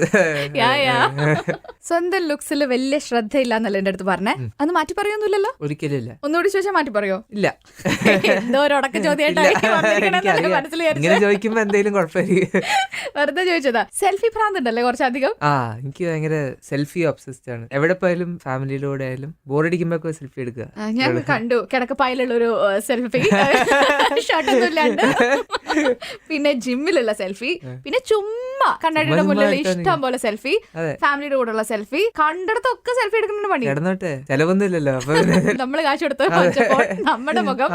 Speaker 1: സ്വന്തം ലുക്സിൽ വലിയ ശ്രദ്ധയില്ലാന്നല്ല എന്റെ അടുത്ത് പറഞ്ഞേ. അന്ന് മാറ്റി പറയൊന്നുമില്ലല്ലോ?
Speaker 2: ഒരിക്കലില്ല.
Speaker 1: ഒന്നുകൂടി ചോദിച്ചാൽ മാറ്റി പറയോ?
Speaker 2: ഇല്ല.
Speaker 1: എന്തോ ഒരു ഉടക്ക ചോദ്യമായിട്ട്
Speaker 2: ചോദിക്കുമ്പോ എന്തെങ്കിലും കുഴപ്പമില്ല,
Speaker 1: വെറുതെ ചോദിച്ചതാ. സെൽഫി ഭ്രാന്തുണ്ടല്ലേ കുറച്ചധികം?
Speaker 2: എനിക്ക് ഭയങ്കര സെൽഫി ഒബ്സസ്ഡ് ആണ്. എവിടെ പോയാലും ഫാമിലിയിലൂടെ ആയാലും ബോറടിക്കുമ്പോ സെൽഫി എടുക്കുക.
Speaker 1: ഞാൻ കണ്ടു കിടക്കപ്പായിലുള്ള ഒരു സെൽഫി, ഷർട്ടൊന്നും ഇല്ലാണ്ട്. പിന്നെ ജിമ്മിലുള്ള സെൽഫി, പിന്നെ ചുമ്മാ കണ്ണാടിയുടെ മുന്നിലുള്ള ഇഷ്ടം പോലെ സെൽഫി, ഫാമിലിയുടെ കൂടെയുള്ള സെൽഫി, കണ്ടിടത്തൊക്കെ സെൽഫി എടുക്കുന്ന പണി.
Speaker 2: കിടന്നോട്ടെ, ചെലവൊന്നുമില്ലല്ലോ.
Speaker 1: നമ്മള് കാശ് കൊടുത്ത് നമ്മുടെ മുഖം.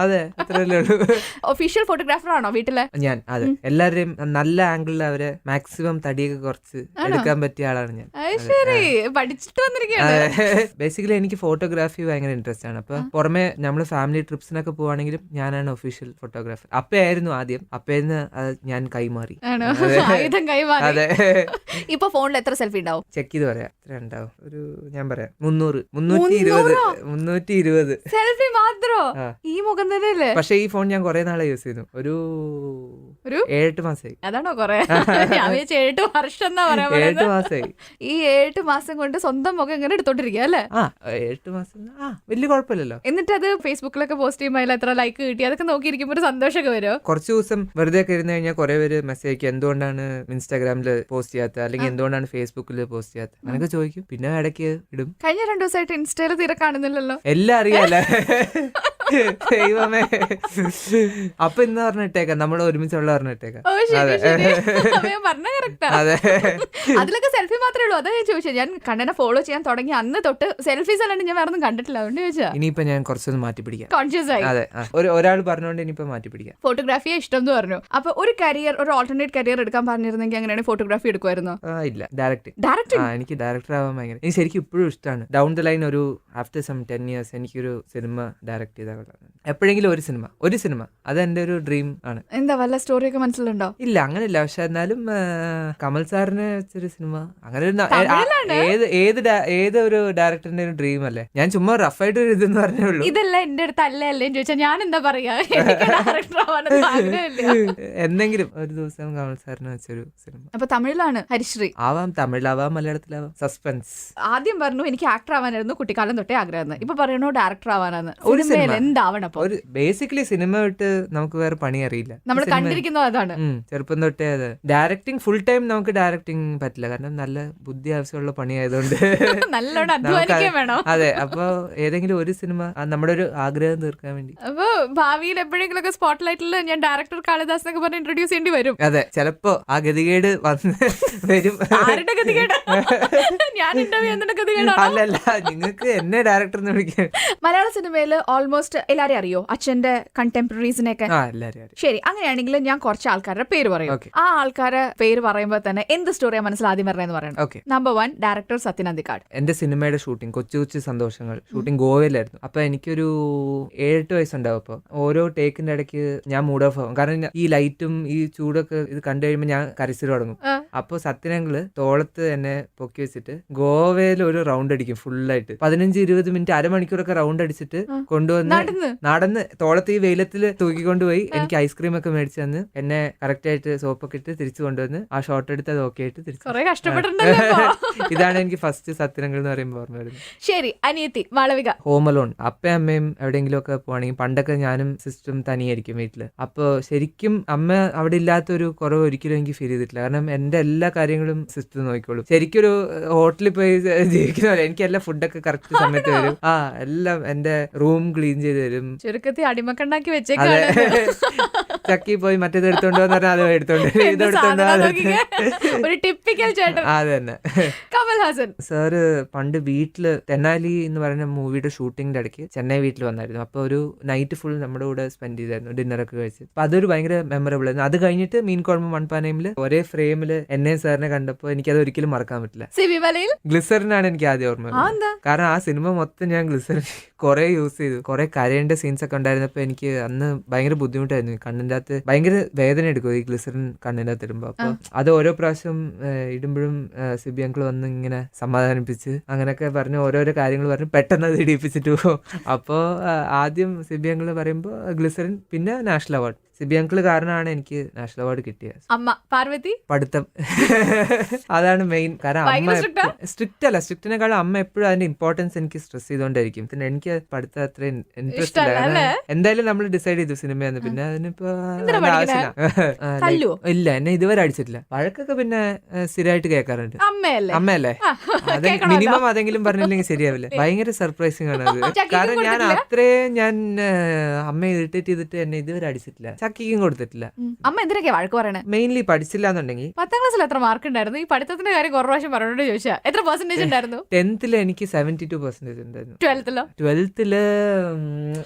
Speaker 1: ഒഫീഷ്യൽ ഫോട്ടോഗ്രാഫർ ആണോ വീട്ടിലെ?
Speaker 2: ഞാൻ അതെ, എല്ലാവരെയും നല്ല ആംഗിളിൽ അവരെ മാക്സിമം തടിയൊക്കെ കുറച്ച് എടുക്കാൻ പറ്റിയ ആളാണ് ഞാൻ.
Speaker 1: ശരി, പഠിച്ചിട്ട് വന്നിരിക്കുകയാണ്.
Speaker 2: ബേസിക്കലി എനിക്ക് ഫോട്ടോഗ്രാഫി ഭയങ്കര ഇൻട്രസ്റ്റ് ആണ്. അപ്പൊ പുറമെ നമ്മള് ഫാമിലി ട്രിപ്സിനൊക്കെ പോവാണെങ്കിലും ഞാനാണ് ഒഫീഷ്യൽ ഫോട്ടോഗ്രാഫർ. അപ്പയായിരുന്നു ആദ്യം, അപ്പയെന്ന് ഞാൻ കൈമാറി.
Speaker 1: അതെ, ഇപ്പൊ ഫോണിൽ എത്ര സെൽഫി ഉണ്ടാവും?
Speaker 2: ചെക്ക് ചെയ്ത് പറയാം, എത്ര ഉണ്ടാവും, ഒരു ഞാൻ പറയാം 320.
Speaker 1: സെൽഫി മാത്രോ? ഈ മുഖം തന്നെയല്ലേ?
Speaker 2: പക്ഷെ ഈ ഫോൺ ഞാൻ കുറെ നാളെ യൂസ് ചെയ്തു, ഒരു 7-8 മാസമായി.
Speaker 1: അതാണോ കൊറേ? ഞാൻ 7 വർഷം എന്നാ പറയാ.
Speaker 2: 7 മാസമായി.
Speaker 1: ഈ 7 മാസം കൊണ്ട് സ്വന്തം മുഖം ഇങ്ങനെ എടുത്തോണ്ടിരിക്കുക അല്ലേ?
Speaker 2: 7 മാസം വലിയ കുഴപ്പമില്ലല്ലോ.
Speaker 1: എന്നിട്ട് അത് ഫേസ്ബുക്കിലൊക്കെ പോസ്റ്റ് ചെയ്യുമ്പോൾ അതിൽ എത്ര ലൈക്ക് കിട്ടി അതൊക്കെ നോക്കിയിരിക്കുമ്പോ ഒരു സന്തോഷമൊക്കെ വരുമോ?
Speaker 2: കുറച്ച് ദിവസം വെറുതെ ഒക്കെ ഇരുന്ന് കഴിഞ്ഞാൽ കുറെ പേര് മെസ്സേജ് അയക്കും, എന്തുകൊണ്ടാണ് ഇൻസ്റ്റാഗ്രാമിൽ പോസ്റ്റ് ചെയ്യാത്ത, അല്ലെങ്കിൽ എന്തുകൊണ്ടാണ് ഫേസ്ബുക്കിൽ പോസ്റ്റ് ചെയ്യാത്ത, അങ്ങനെയൊക്കെ ചോദിക്കും. പിന്നെ ഇടയ്ക്ക് ഇടും.
Speaker 1: കഴിഞ്ഞ 2 ദിവസമായിട്ട് ഇൻസ്റ്റയിൽ തീരെ കാണുന്നില്ലല്ലോ.
Speaker 2: എല്ലാം അറിയാലേ. ദൈവമേ. അപ്പൊ ഇന്ന് പറഞ്ഞിട്ടേക്കാം, നമ്മൾ ഒരുമിച്ചുള്ള പറഞ്ഞിട്ടേക്കാം.
Speaker 1: പറഞ്ഞ കറക്റ്റാ. അതിലൊക്കെ സെൽഫി മാത്രമേ ഉള്ളൂ. അതാ ഞാൻ ചോദിച്ചത്. ഞാൻ കണ്ണനെ ഫോളോ ചെയ്യാൻ തുടങ്ങി അന്ന് തൊട്ട് സെൽഫീസ് അല്ലാണ്ട് ഞാൻ വേറെ ഒന്നും കണ്ടിട്ടില്ല. അതുകൊണ്ട് ചോദിച്ചാ.
Speaker 2: ഇനിയിപ്പോ ഞാൻ കുറച്ചൊന്ന് മാറ്റി പിടിക്കാം.
Speaker 1: കോൺഷ്യസ് ആയി.
Speaker 2: അതെ, ഒരാൾ പറഞ്ഞോണ്ട് ഇനിയിപ്പോ മാറ്റി പിടിക്കാം.
Speaker 1: ഫോട്ടോഗ്രാഫിയെ ഇഷ്ടം എന്ന് പറഞ്ഞു. അപ്പൊ ഒരു ഓൾട്ടർനേറ്റ് കരിയർ എടുക്കാൻ പറഞ്ഞിരുന്നെങ്കിൽ അങ്ങനെയാണ് ഫോട്ടോഗ്രാഫി എടുക്കുമായിരുന്നു?
Speaker 2: ഇല്ല, ഡയറക്ടിങ്. എനിക്ക് ഡയറക്ടർ ആവാൻ ഭയങ്കര, എനിക്ക് ശരിക്കും ഇപ്പോഴും ഇഷ്ടമാണ്. ഡൗൺ ദ ലൈൻ ഒരു ആഫ്റ്റർ സം 10 years എനിക്കൊരു സിനിമ ഡയറക്ട് ചെയ്താൽ എപ്പോഴെങ്കിലും ഒരു സിനിമ അത് എന്റെ ഒരു ഡ്രീം ആണ്.
Speaker 1: എന്താ വല്ല സ്റ്റോറിയൊക്കെ മനസ്സിലുണ്ടോ?
Speaker 2: ഇല്ല, അങ്ങനെയില്ല. പക്ഷെ എന്നാലും കമൽ സാറിനെ വെച്ചൊരു സിനിമ, അങ്ങനെ ഏതൊരു ഡയറക്ടറിന്റെ ഒരു ഡ്രീം അല്ലേ. ഞാൻ ചുമ്മാ റഫായിട്ട് ഒരു ഇതെന്ന് പറഞ്ഞേ ഉള്ളൂ.
Speaker 1: ഇതല്ല എന്റെ അടുത്ത് അല്ലേ ചോദിച്ചാൽ ഞാൻ എന്താ പറയാ.
Speaker 2: എന്തെങ്കിലും ഒരു ദിവസം കമൽ സാറിനെ വെച്ചൊരു സിനിമ.
Speaker 1: അപ്പൊ തമിഴിലാണ് ഹരിശ്രീ
Speaker 2: ആവാം, തമിഴിലാവാം, മലയാളത്തിലാവാം. സസ്പെൻസ്.
Speaker 1: ആദ്യം പറഞ്ഞു എനിക്ക് ആക്ടർ ആവാനായിരുന്നു കുട്ടിക്കാലം തൊട്ടേ ആഗ്രഹം, ഇപ്പൊ പറയണോ ഡയറക്ടർ ആവാനാണ്. ഒരു സിനിമ എന്താവണം?
Speaker 2: ബേസിക്കലി സിനിമ വിട്ട് നമുക്ക് വേറെ പണി അറിയില്ല.
Speaker 1: നമ്മൾ കണ്ടിരിക്കുന്നത് അതാണ്.
Speaker 2: ചെറുപ്പം തൊട്ടേ അത്. ഡയറക്ടിങ് ഫുൾ ടൈം നമുക്ക് ഡയറക്ടിങ് പറ്റില്ല, കാരണം നല്ല ബുദ്ധി ആവശ്യമുള്ള പണിയായതുകൊണ്ട്
Speaker 1: നല്ലോണം അധ്വാനിക്കാൻ വേണം.
Speaker 2: അതെ, അപ്പൊ ഏതെങ്കിലും ഒരു സിനിമ നമ്മുടെ ഒരു ആഗ്രഹം തീർക്കാൻ വേണ്ടി.
Speaker 1: അപ്പൊ ഭാവിയിൽ എപ്പോഴെങ്കിലും ഒക്കെ സ്പോട്ട് ലൈറ്റിൽ ഞാൻ ഡയറക്ടർ കാളിദാസ് എന്നൊക്കെ പറഞ്ഞ് ഇൻട്രൊഡ്യൂസ് ചെയ്യേണ്ടി വരും.
Speaker 2: അതെ, ചിലപ്പോ ആ ഗതികേട് വന്ന് വരും.
Speaker 1: ആരുടെ ഗതികേട്? ഞാൻ ഇന്റർവ്യൂ എന്നിട്ട് ഗതികേട്?
Speaker 2: അല്ലല്ല, നിങ്ങൾക്ക് എന്നെ ഡയറക്ടർ എന്ന് വിളിക്കാൻ.
Speaker 1: മലയാള സിനിമയിൽ ഓൾമോസ്റ്റ് എല്ലാരും അറിയോ അച്ഛന്റെ കണ്ടംപററീസിനെയൊക്കെ? ശരി, അങ്ങനെയാണെങ്കിൽ ഞാൻ കുറച്ച് ആൾക്കാരുടെ പേര് പറയും. ആ ആൾക്കാരെ പേര് പറയുമ്പോൾ തന്നെ എന്ത് സ്റ്റോറിയാ മനസ്സിൽ ആദ്യം വരണമെന്ന് പറയണം. Number 1 director Sathyan Anthikad.
Speaker 2: എന്റെ സിനിമയുടെ ഷൂട്ടിംഗ് കൊച്ചു കൊച്ചു സന്തോഷങ്ങൾ ഷൂട്ടിംഗ് ഗോവയിലായിരുന്നു. അപ്പൊ എനിക്കൊരു 7-8 വയസ്സുണ്ടാവും. അപ്പൊ ഓരോ ടേക്കിന്റെ ഇടയ്ക്ക് ഞാൻ മൂഡ് ഓഫ് ആവും, കാരണം ഈ ലൈറ്റും ഈ ചൂടൊക്കെ ഇത് കണ്ടു കഴിയുമ്പോൾ ഞാൻ കരച്ചിൽ തുടങ്ങും. അപ്പൊ സത്യനങ്ങള് തോളത്ത് എന്നെ പൊക്കി വെച്ചിട്ട് ഗോവയിൽ ഒരു റൗണ്ട് അടിക്കും ഫുള്ളായിട്ട്. 15-20 മിനിറ്റ്, അരമണിക്കൂറൊക്കെ റൗണ്ട് അടിച്ചിട്ട് കൊണ്ടുവന്ന് നടന്ന് തോളത്ത് ഈ വെയിലത്തിൽ തൂക്കിക്കൊണ്ടുപോയി എനിക്ക് ഐസ്ക്രീം ഒക്കെ മേടിച്ചു തന്ന് എന്നെ കറക്റ്റ് ആയിട്ട് സോപ്പൊക്കെ ഇട്ട് തിരിച്ചു കൊണ്ടുവന്ന് ആ ഷോട്ട് എടുത്ത് അത് ഓക്കെ ആയിട്ട് തിരിച്ചു. ഇതാണ് എനിക്ക് ഫസ്റ്റ് സത്യനങ്ങൾ എന്ന് പറയുമ്പോൾ ഓർമ്മ വരുന്നത്.
Speaker 1: ശരി, അനിയത്തി മാളവിക.
Speaker 2: Home alone. അപ്പയും അമ്മയും എവിടെയെങ്കിലും ഒക്കെ പോവാണെങ്കിൽ, പണ്ടൊക്കെ ഞാനും സിസ്റ്ററും തനിയായിരിക്കും വീട്ടില്. അപ്പൊ ശരിക്കും അമ്മ അവിടെ ഇല്ലാത്തൊരു കുറവ് ഒരിക്കലും എനിക്ക് ഫീൽ ചെയ്തിട്ടില്ല, കാരണം എന്റെ എല്ലാ കാര്യങ്ങളും സിസ്റ്റർ നോക്കിക്കോളും. ശരിക്കും ഒരു ഹോട്ടലിൽ പോയി ജീവിക്കുന്ന പോലെ എനിക്ക് എല്ലാ ഫുഡൊക്കെ കറക്റ്റ് സമയത്ത് വരും. എല്ലാം എന്റെ റൂം ക്ലീൻ ചെയ്ത് തരും.
Speaker 1: ചുരുക്കത്തിൽ അടിമക്കണ്ടാക്കി വെച്ചേക്കാണ്.
Speaker 2: ചക്കി പോയി മറ്റേത് എടുത്തോണ്ട് വന്നാൽ അത് എടുത്തോണ്ട്
Speaker 1: ഒരു ടിപ്പിക്കൽ ചേട്ടൻ.
Speaker 2: അത് തന്നെ.
Speaker 1: കമൽഹാസൻ
Speaker 2: സാറ് പണ്ട് വീട്ടില് തെന്നാലി എന്ന് പറയുന്ന മൂവിയുടെ ഷൂട്ടിങ്ങിന്റെ ഇടയ്ക്ക് ചെന്നൈ വീട്ടിൽ വന്നായിരുന്നു. അപ്പൊ ഒരു നൈറ്റ് ഫുൾ നമ്മുടെ കൂടെ സ്പെൻഡ് ചെയ്തായിരുന്നു, ഡിന്നറൊക്കെ കഴിച്ച്. അപ്പൊ അതൊരു ഭയങ്കര മെമ്മറബിൾ ആയിരുന്നു. അത് കഴിഞ്ഞിട്ട് മീൻ കുഴമ്പ് മൺപാനയില് ഒരേ ഫ്രെയിമില് എന്നെയും സാറിനെ കണ്ടപ്പോ എനിക്കത് ഒരിക്കലും മറക്കാൻ പറ്റില്ല. ഗ്ലിസറിനാണ് എനിക്ക് ആദ്യം ഓർമ്മ, കാരണം ആ സിനിമ മൊത്തം ഞാൻ ഗ്ലിസറിൻ കുറെ യൂസ് ചെയ്തു. കുറെ കരയേണ്ട സീൻസ് ഒക്കെ ഉണ്ടായിരുന്നപ്പോ എനിക്ക് അന്ന് ഭയങ്കര ബുദ്ധിമുട്ടായിരുന്നു. കണ്ണിന്റെ അകത്ത് ഭയങ്കര വേദന എടുക്കും ഈ ഗ്ലിസറിൻ കണ്ണിന്റെ അകത്ത് ഇടുമ്പോ. അപ്പൊ അത് ഓരോ പ്രാവശ്യം ഇടുമ്പോഴും സിബി അങ്കിൾ വന്ന് ഇങ്ങനെ സമാധാനിപ്പിച്ച് അങ്ങനെയൊക്കെ പറഞ്ഞ് ഓരോരോ കാര്യങ്ങൾ പറഞ്ഞ് പെട്ടെന്ന് അത് ഇടിപ്പിച്ചിട്ട് പോകും. അപ്പോ ആദ്യം സിബി അങ്കിൾ പറയുമ്പോ ഗ്ലിസറിൻ, പിന്നെ നാഷണൽ അവാർഡ്. സിബി അങ്കിള് കാരണമാണ് എനിക്ക് നാഷണൽ അവാർഡ് കിട്ടിയത്.
Speaker 1: അമ്മ പാർവതി
Speaker 2: പഠിത്തം. അതാണ് മെയിൻ. കാരണം അമ്മ സ്ട്രിക്റ്റ് അല്ല, സ്ട്രിക്റ്റിനെക്കാളും അമ്മ എപ്പോഴും അതിന്റെ ഇമ്പോർട്ടൻസ് എനിക്ക് സ്ട്രെസ് ചെയ്തോണ്ടായിരിക്കും. പിന്നെ എനിക്ക് പഠിത്തം അത്ര ഇൻട്രസ്റ്റ് ഇല്ല. എന്തായാലും നമ്മൾ ഡിസൈഡ് ചെയ്തു സിനിമയെന്ന്. പിന്നെ അതിനിപ്പോ ഇല്ല, എന്നെ ഇതുവരെ അടിച്ചിട്ടില്ല. വഴക്കൊക്കെ പിന്നെ സ്ഥിരമായിട്ട് കേൾക്കാറുണ്ട്. അമ്മയല്ലേ, അത് മിനിമം അതെങ്കിലും പറഞ്ഞില്ലെങ്കിൽ ശരിയാവില്ല. ഭയങ്കര സർപ്രൈസിങ് ആണ് അത്. കാരണം ഞാൻ അത്രയും അമ്മയെ ഇറിറ്റേറ്റ് ചെയ്തിട്ട് എന്നെ ഇതുവരെ അടിച്ചിട്ടില്ല, ചക്കിക്കും കൊടുത്തിട്ടില്ല.
Speaker 1: അമ്മ എന്തിനൊക്കെ വഴക്ക് പറയണേ?
Speaker 2: മെയിൻലി പഠിച്ചില്ല എന്നുണ്ടെങ്കിൽ.
Speaker 1: 10ാം ക്ലാസ്സിൽ എത്ര മാർക്ക് ഉണ്ടായിരുന്നു? ഈ പഠിത്തത്തിന്റെ കാര്യം കുറേ പ്രാവശ്യം പറഞ്ഞോണ്ട് ചോദിച്ചാ എത്ര പെർസെന്റേജ് ഉണ്ടായിരുന്നു?
Speaker 2: 10th എനിക്ക് 72% ഉണ്ടായിരുന്നു.
Speaker 1: 12th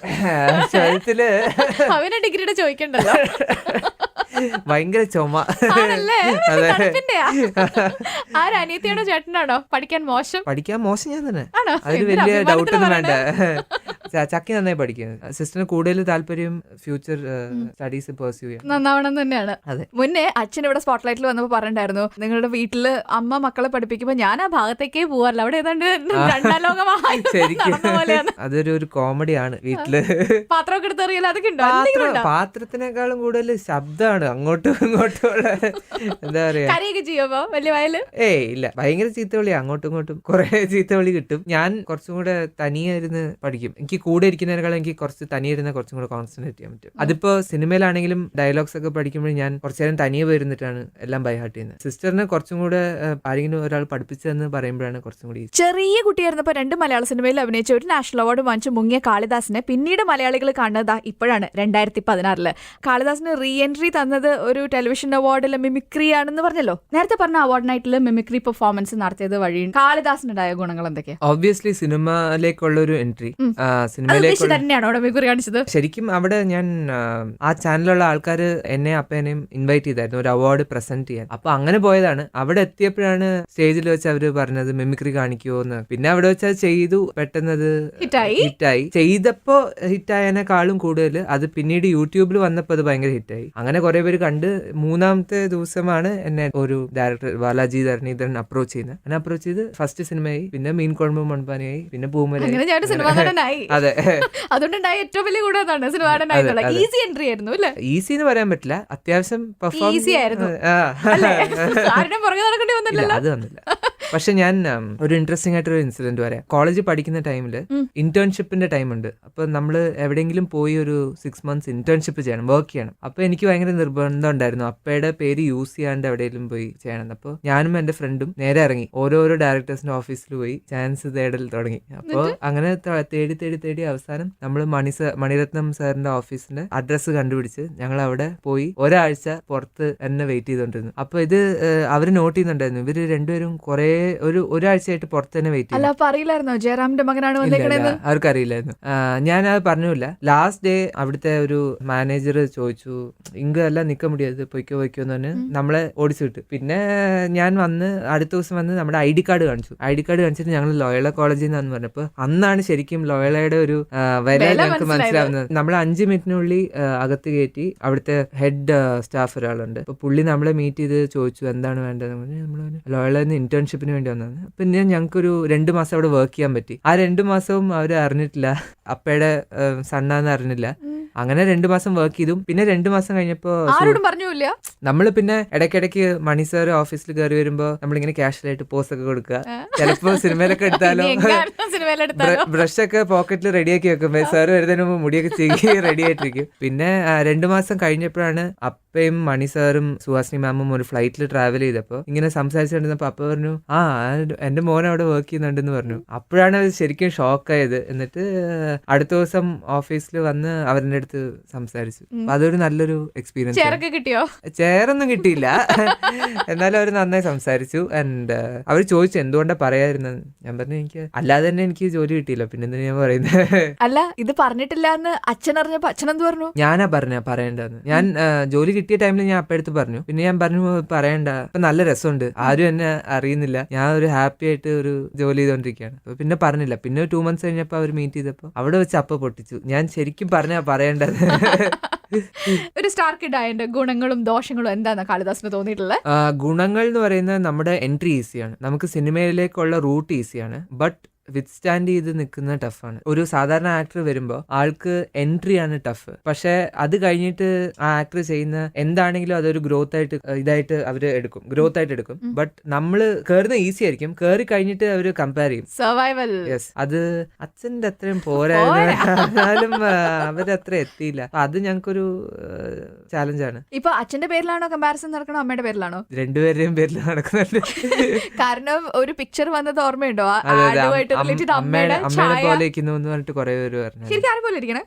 Speaker 1: അവനെ ഡിഗ്രിയുടെ ചോദിക്കണ്ടല്ലോ.
Speaker 2: ഭയങ്കര ചുമ.
Speaker 1: അനിയത്തിയാണോ ചേട്ടനാണോ പഠിക്കാൻ മോശം?
Speaker 2: പഠിക്കാൻ മോശം ഞാൻ തന്നെ, അതിന് വലിയ ഡൗട്ട് ഒന്നും വേണ്ട. ചക്കി നന്നായി പഠിക്കും. സിസ്റ്ററിന് കൂടുതൽ താല്പര്യം ഫ്യൂച്ചർ സ്റ്റഡീസ് പെർസ്യൂ ചെയ്യാം.
Speaker 1: നന്നാവണം തന്നെയാണ്.
Speaker 2: അതെ.
Speaker 1: മുന്നേ അച്ഛൻ ഇവിടെ സ്പോട്ട്ലൈറ്റിൽ വന്നപ്പോൾ പറഞ്ഞിട്ടുണ്ടായിരുന്നു, നിങ്ങളുടെ വീട്ടില് അമ്മ മക്കളെ പഠിപ്പിക്കുമ്പോ ഞാൻ ആ ഭാഗത്തേക്കേ പോവാറില്ല, അവിടെ ഏതാണ്ട് രണ്ടാം ലോകമായി നടന്ന പോലെയാണ്.
Speaker 2: അതൊരു കോമഡിയാണ് വീട്ടില്.
Speaker 1: പാത്രമൊക്കെ എടുത്തറിയില്ല, അതൊക്കെ ഉണ്ടോ?
Speaker 2: പാത്രത്തിനേക്കാളും കൂടുതൽ ശബ്ദമാണ് അങ്ങോട്ടും ഇങ്ങോട്ടും ഉള്ള. എന്താ പറയാ,
Speaker 1: കരയൊക്കെ ചെയ്യുമ്പോ വലിയ വയല്?
Speaker 2: ഇല്ല, ഭയങ്കര ചീത്തവിളി, അങ്ങോട്ടും ഇങ്ങോട്ടും കുറെ ചീത്തവിളി കിട്ടും. ഞാൻ കുറച്ചും കൂടെ തനിയെ ഇരുന്ന് പഠിക്കും. എനിക്ക് കൂടെ ഇരിക്കുന്നതിനേക്കാളും എനിക്ക് കുറച്ച് തനിയെ ഇരുന്ന് കുറച്ചും കൂടെ കോൺസെൻട്രേറ്റ് ചെയ്യാൻ പറ്റും. അതിപ്പോ സിനിമയിലാണെങ്കിലും ഡയലോഗ്സ് ഒക്കെ പഠിക്കുമ്പോൾ ഞാൻ കുറച്ചു നേരം തനിയെ പോയിരുന്നിട്ടാണ് എല്ലാം ബൈ ഹാർട്ട് ചെയ്യുന്നത്. സിസ്റ്ററിന് കുറച്ചും കൂടെ ആരെങ്കിലും ഒരാൾ പഠിപ്പിച്ചതെന്ന് പറയുമ്പോഴാണ് കുറച്ചും കൂടി.
Speaker 1: ചെറിയ കുട്ടിയായിരുന്നപ്പോ 2 മലയാള സിനിമയിൽ അഭിനയിച്ച ഒരു നാഷണൽ അവാർഡ് വാങ്ങിച്ച് മുങ്ങിയ കാളിദാസിനെ പിന്നീട് മലയാളികൾ കാണുന്നത് ഇപ്പോഴാണ് 2016. കാളിദാസിന് റീ എൻട്രി തന്നത് ഒരു ടെലിവിഷൻ അവാർഡിലെ മിമിക്രി ആണെന്ന് പറഞ്ഞല്ലോ. നേരത്തെ പറഞ്ഞ അവാർഡിനായിട്ടുള്ള മിമിക്രി പെർഫോമൻസ് നടത്തിയത് വഴി കാളിദാസിനുണ്ടായ ഗുണങ്ങൾ എന്തൊക്കെയാ?
Speaker 2: ഒബ്വിയസ്ലി സിനിമയിലേക്കുള്ള ഒരു എൻട്രി,
Speaker 1: തന്നെയാണോ മിമിക്രി കാണിച്ചത്?
Speaker 2: ശരിക്കും അവിടെ ഞാൻ ആ ചാനലിലുള്ള ആൾക്കാർ എന്നെ അപ്പേനെയും ഇൻവൈറ്റ് ചെയ്തായിരുന്നു ഒരു അവാർഡ് പ്രസന്റ് ചെയ്യാൻ. അപ്പൊ അങ്ങനെ പോയതാണ്. അവിടെ എത്തിയപ്പോഴാണ് സ്റ്റേജിൽ വെച്ച് അവര് പറഞ്ഞത് മിമിക്രി കാണിക്കുമോ എന്ന്. പിന്നെ അവിടെ വെച്ച് അത് ചെയ്തു, പെട്ടെന്നത് ഹിറ്റായി. ചെയ്തപ്പോ ഹിറ്റായതിനേക്കാളും കൂടുതൽ അത് പിന്നീട് യൂട്യൂബിൽ വന്നപ്പോ അത് ഭയങ്കര ഹിറ്റായി. അങ്ങനെ കുറെ പേര് കണ്ട് 3-ാമത്തെ ദിവസമാണ് എന്നെ ഒരു ഡയറക്ടർ ബാലാജി ധരണീധരൻ അപ്രോച്ച് ചെയ്യുന്നത്. അങ്ങനെ അപ്രോച്ച് ചെയ്ത് ഫസ്റ്റ് സിനിമയായി, പിന്നെ മീൻ കുഴമ്പ് മൺപാനയായി, പിന്നെ പൂമരായി. അതെ,
Speaker 1: അതുകൊണ്ടുണ്ടായ ഏറ്റവും വലിയ കൂടെ ഈസി എൻട്രി ആയിരുന്നു അല്ലേ?
Speaker 2: ഈസി എന്ന് പറയാൻ പറ്റില്ല, അത്യാവശ്യം
Speaker 1: ഈസി ആയിരുന്നു.
Speaker 2: അത് വന്നില്ല. പക്ഷെ ഞാൻ ഒരു ഇൻട്രസ്റ്റിംഗ് ആയിട്ടൊരു ഇൻസിഡന്റ് പറയാം. കോളേജിൽ പഠിക്കുന്ന ടൈമിൽ ഇന്റേൺഷിപ്പിന്റെ ടൈം ഉണ്ട്. അപ്പൊ നമ്മൾ എവിടെയെങ്കിലും പോയി ഒരു 6 months ഇന്റേൺഷിപ്പ് ചെയ്യണം, വർക്ക് ചെയ്യണം. അപ്പൊ എനിക്ക് ഭയങ്കര നിർബന്ധം ഉണ്ടായിരുന്നു അപ്പയുടെ പേര് യൂസ് ചെയ്യാണ്ട് എവിടെയെങ്കിലും പോയി ചെയ്യണം. അപ്പോൾ ഞാനും എന്റെ ഫ്രണ്ടും നേരെ ഇറങ്ങി ഓരോരോ ഡയറക്ടേഴ്സിന്റെ ഓഫീസിൽ പോയി ചാൻസ് തേടൽ തുടങ്ങി. അപ്പോൾ അങ്ങനെ തേടി അവസാനം നമ്മൾ മണിരത്നം സാറിന്റെ ഓഫീസിന്റെ അഡ്രസ്സ് കണ്ടുപിടിച്ച് ഞങ്ങൾ അവിടെ പോയി ഒരാഴ്ച പുറത്ത് എന്നെ വെയിറ്റ് ചെയ്തോണ്ടിരുന്നു. അപ്പൊ ഇത് അവര് നോട്ട് ചെയ്യുന്നുണ്ടായിരുന്നു. ഇവര് രണ്ടുപേരും ഒരാഴ്ചയായിട്ട് പുറത്ത് തന്നെ വെയിറ്റ് ചെയ്തു.
Speaker 1: അറിയില്ലായിരുന്നോ ജയറാമിന്റെ മകനാണ്?
Speaker 2: അവർക്കറിയില്ലായിരുന്നു. ഞാൻ അത് പറഞ്ഞില്ല. ലാസ്റ്റ് ഡേ അവിടുത്തെ ഒരു മാനേജർ ചോദിച്ചു, ഇങ്ങല്ല നിക്കാൻ മുടിയത്, പൊയ്ക്കോ എന്ന് പറഞ്ഞ് നമ്മളെ ഓടിച്ചു വിട്ടു. പിന്നെ ഞാൻ അടുത്ത ദിവസം വന്ന് നമ്മുടെ ID കാർഡ് കാണിച്ചിട്ട് ഞങ്ങൾ ലോയള കോളേജിൽ നിന്നാന്ന് പറഞ്ഞപ്പോ അന്നാണ് ശരിക്കും ലോയളയുടെ ഒരു വില ഞങ്ങൾക്ക് മനസ്സിലാവുന്നത്. നമ്മൾ 5 മിനിറ്റിനുള്ളിൽ അകത്ത് കയറ്റി. അവിടുത്തെ ഹെഡ് സ്റ്റാഫ് ഒരാളുണ്ട്. അപ്പൊ പുള്ളി നമ്മളെ മീറ്റ് ചെയ്ത് ചോദിച്ചു എന്താണ് വേണ്ടത്. നമ്മൾ ലോയളന്ന് ഇന്റേൺഷിപ്പിന് വേണ്ടി വന്നത്. പിന്നെ ഞങ്ങൾക്കൊരു 2 മാസം അവിടെ വർക്ക് ചെയ്യാൻ പറ്റി. ആ 2 മാസവും അവര് അറിഞ്ഞിട്ടില്ല, അപ്പയുടെ സണ്ണാന്ന് അറിഞ്ഞില്ല. അങ്ങനെ 2 മാസം വർക്ക് ചെയ്തു. പിന്നെ 2 മാസം കഴിഞ്ഞപ്പോ നമ്മള് പിന്നെ ഇടയ്ക്കിടയ്ക്ക് മണി സാർ ഓഫീസിൽ കയറി വരുമ്പോ നമ്മളിങ്ങനെ കാഷ്വലായിട്ട് പോസ് ഒക്കെ കൊടുക്കുക. ചിലപ്പോ സിനിമയിലൊക്കെ എടുത്താലോ ബ്രഷ് ഒക്കെ പോക്കറ്റിൽ റെഡിയാക്കി വെക്കും. സാർ വരുന്നതിന് മുമ്പ് മുടിയൊക്കെ ചെയ്യി റെഡി ആയിട്ടിരിക്കും. പിന്നെ 2 മാസം കഴിഞ്ഞപ്പോഴാണ് അപ്പയും മണി സാറും സുഹാസിനി മാമും ഒരു ഫ്ലൈറ്റിൽ ട്രാവൽ ചെയ്തപ്പോ ഇങ്ങനെ സംസാരിച്ചിരുന്നപ്പോ അപ്പ പറഞ്ഞു, എന്റെ മോൻ അവിടെ വർക്ക് ചെയ്യുന്നുണ്ടെന്ന് പറഞ്ഞു. അപ്പോഴാണ് അത് ശരിക്കും ഷോക്കായത്. എന്നിട്ട് അടുത്ത ദിവസം ഓഫീസിൽ വന്ന് അവരുടെ അടുത്ത് സംസാരിച്ചു. അപ്പൊ അതൊരു നല്ലൊരു എക്സ്പീരിയൻസ്. ചെയറൊന്നും കിട്ടിയില്ല, എന്നാലും അവർ നന്നായി സംസാരിച്ചു. ആൻഡ് അവർ ചോദിച്ചു എന്തുകൊണ്ടാ പറയാതിരുന്നത്. ഞാൻ പറഞ്ഞു എനിക്ക് അല്ലാതെ തന്നെ എനിക്ക് ജോലി കിട്ടിയില്ല, പിന്നെ എന്തിനാ ഞാൻ പറയുന്നത്.
Speaker 1: അല്ല, ഇത് പറഞ്ഞിട്ടില്ല എന്ന് അച്ഛൻ അറിഞ്ഞപ്പോ അച്ഛൻ എന്ത് പറഞ്ഞു?
Speaker 2: ഞാനാ പറയണ്ടെന്ന്. ഞാൻ ജോലി കിട്ടിയ ടൈമിൽ ഞാൻ അപ്പടുത്ത് പറഞ്ഞു. പിന്നെ ഞാൻ പറഞ്ഞു പറയണ്ട, ഇപ്പൊ നല്ല രസമുണ്ട്, ആരും എന്നെ അറിയുന്നില്ല, ഞാൻ ഒരു ഹാപ്പി ആയിട്ട് ഒരു ജോലി ചെയ്തോണ്ടിരിക്കുകയാണ്. അപ്പൊ പിന്നെ പറഞ്ഞില്ല. പിന്നെ 2 months കഴിഞ്ഞപ്പോ അവർ മീറ്റ് ചെയ്തപ്പോ അവിടെ വെച്ച് അപ്പ പൊട്ടിച്ചു. ഞാൻ ശരിക്കും പറയേണ്ടത്.
Speaker 1: ഒരു സ്റ്റാർ കിഡ് ആയതിന്റെ ഗുണങ്ങളും ദോഷങ്ങളും എന്താണെന്ന് കാളിദാസിന് തോന്നിയിട്ടുള്ളത്?
Speaker 2: ഗുണങ്ങൾ എന്ന് പറയുന്നത് നമ്മുടെ എൻട്രി ഈസിയാണ്, നമുക്ക് സിനിമയിലേക്കുള്ള റൂട്ട് ഈസിയാണ്. ബട്ട് വിത്ത്സ്റ്റാൻഡ് ചെയ്ത് നിൽക്കുന്ന ടഫാണ്. ഒരു സാധാരണ ആക്ടർ വരുമ്പോൾ ആൾക്ക് എൻട്രി ആണ് ടഫ്. പക്ഷെ അത് കഴിഞ്ഞിട്ട് ആ ആക്ടർ ചെയ്യുന്ന എന്താണെങ്കിലും അതൊരു ഗ്രോത്ത് ആയിട്ട് അവര് എടുക്കും. ബട്ട് നമ്മള് കയറുന്ന ഈസി ആയിരിക്കും, കയറി കഴിഞ്ഞിട്ട് അവര് കമ്പയർ ചെയ്യും.
Speaker 1: സർവൈവൽ.
Speaker 2: യെസ്, അത് അച്ഛന്റെ അത്രയും പോരായിരുന്നാലും അവരത്ര എത്തിയില്ല. അത് ഞങ്ങൾക്കൊരു ചാലഞ്ചാണ്.
Speaker 1: ഇപ്പൊ അച്ഛന്റെ പേരിലാണോ കമ്പാരിസൺ നടക്കണോ അമ്മയുടെ പേരിലാണോ?
Speaker 2: രണ്ടുപേരുടെയും പേരിൽ നടക്കുന്നുണ്ട്.
Speaker 1: കാരണം ഒരു പിക്ചർ വന്നത് ഓർമ്മയുണ്ടോ?
Speaker 2: അമ്മയുടെ പോലെ ഇരിക്കുന്നു എന്ന് പറഞ്ഞിട്ട് കുറെ പേര് പറഞ്ഞു.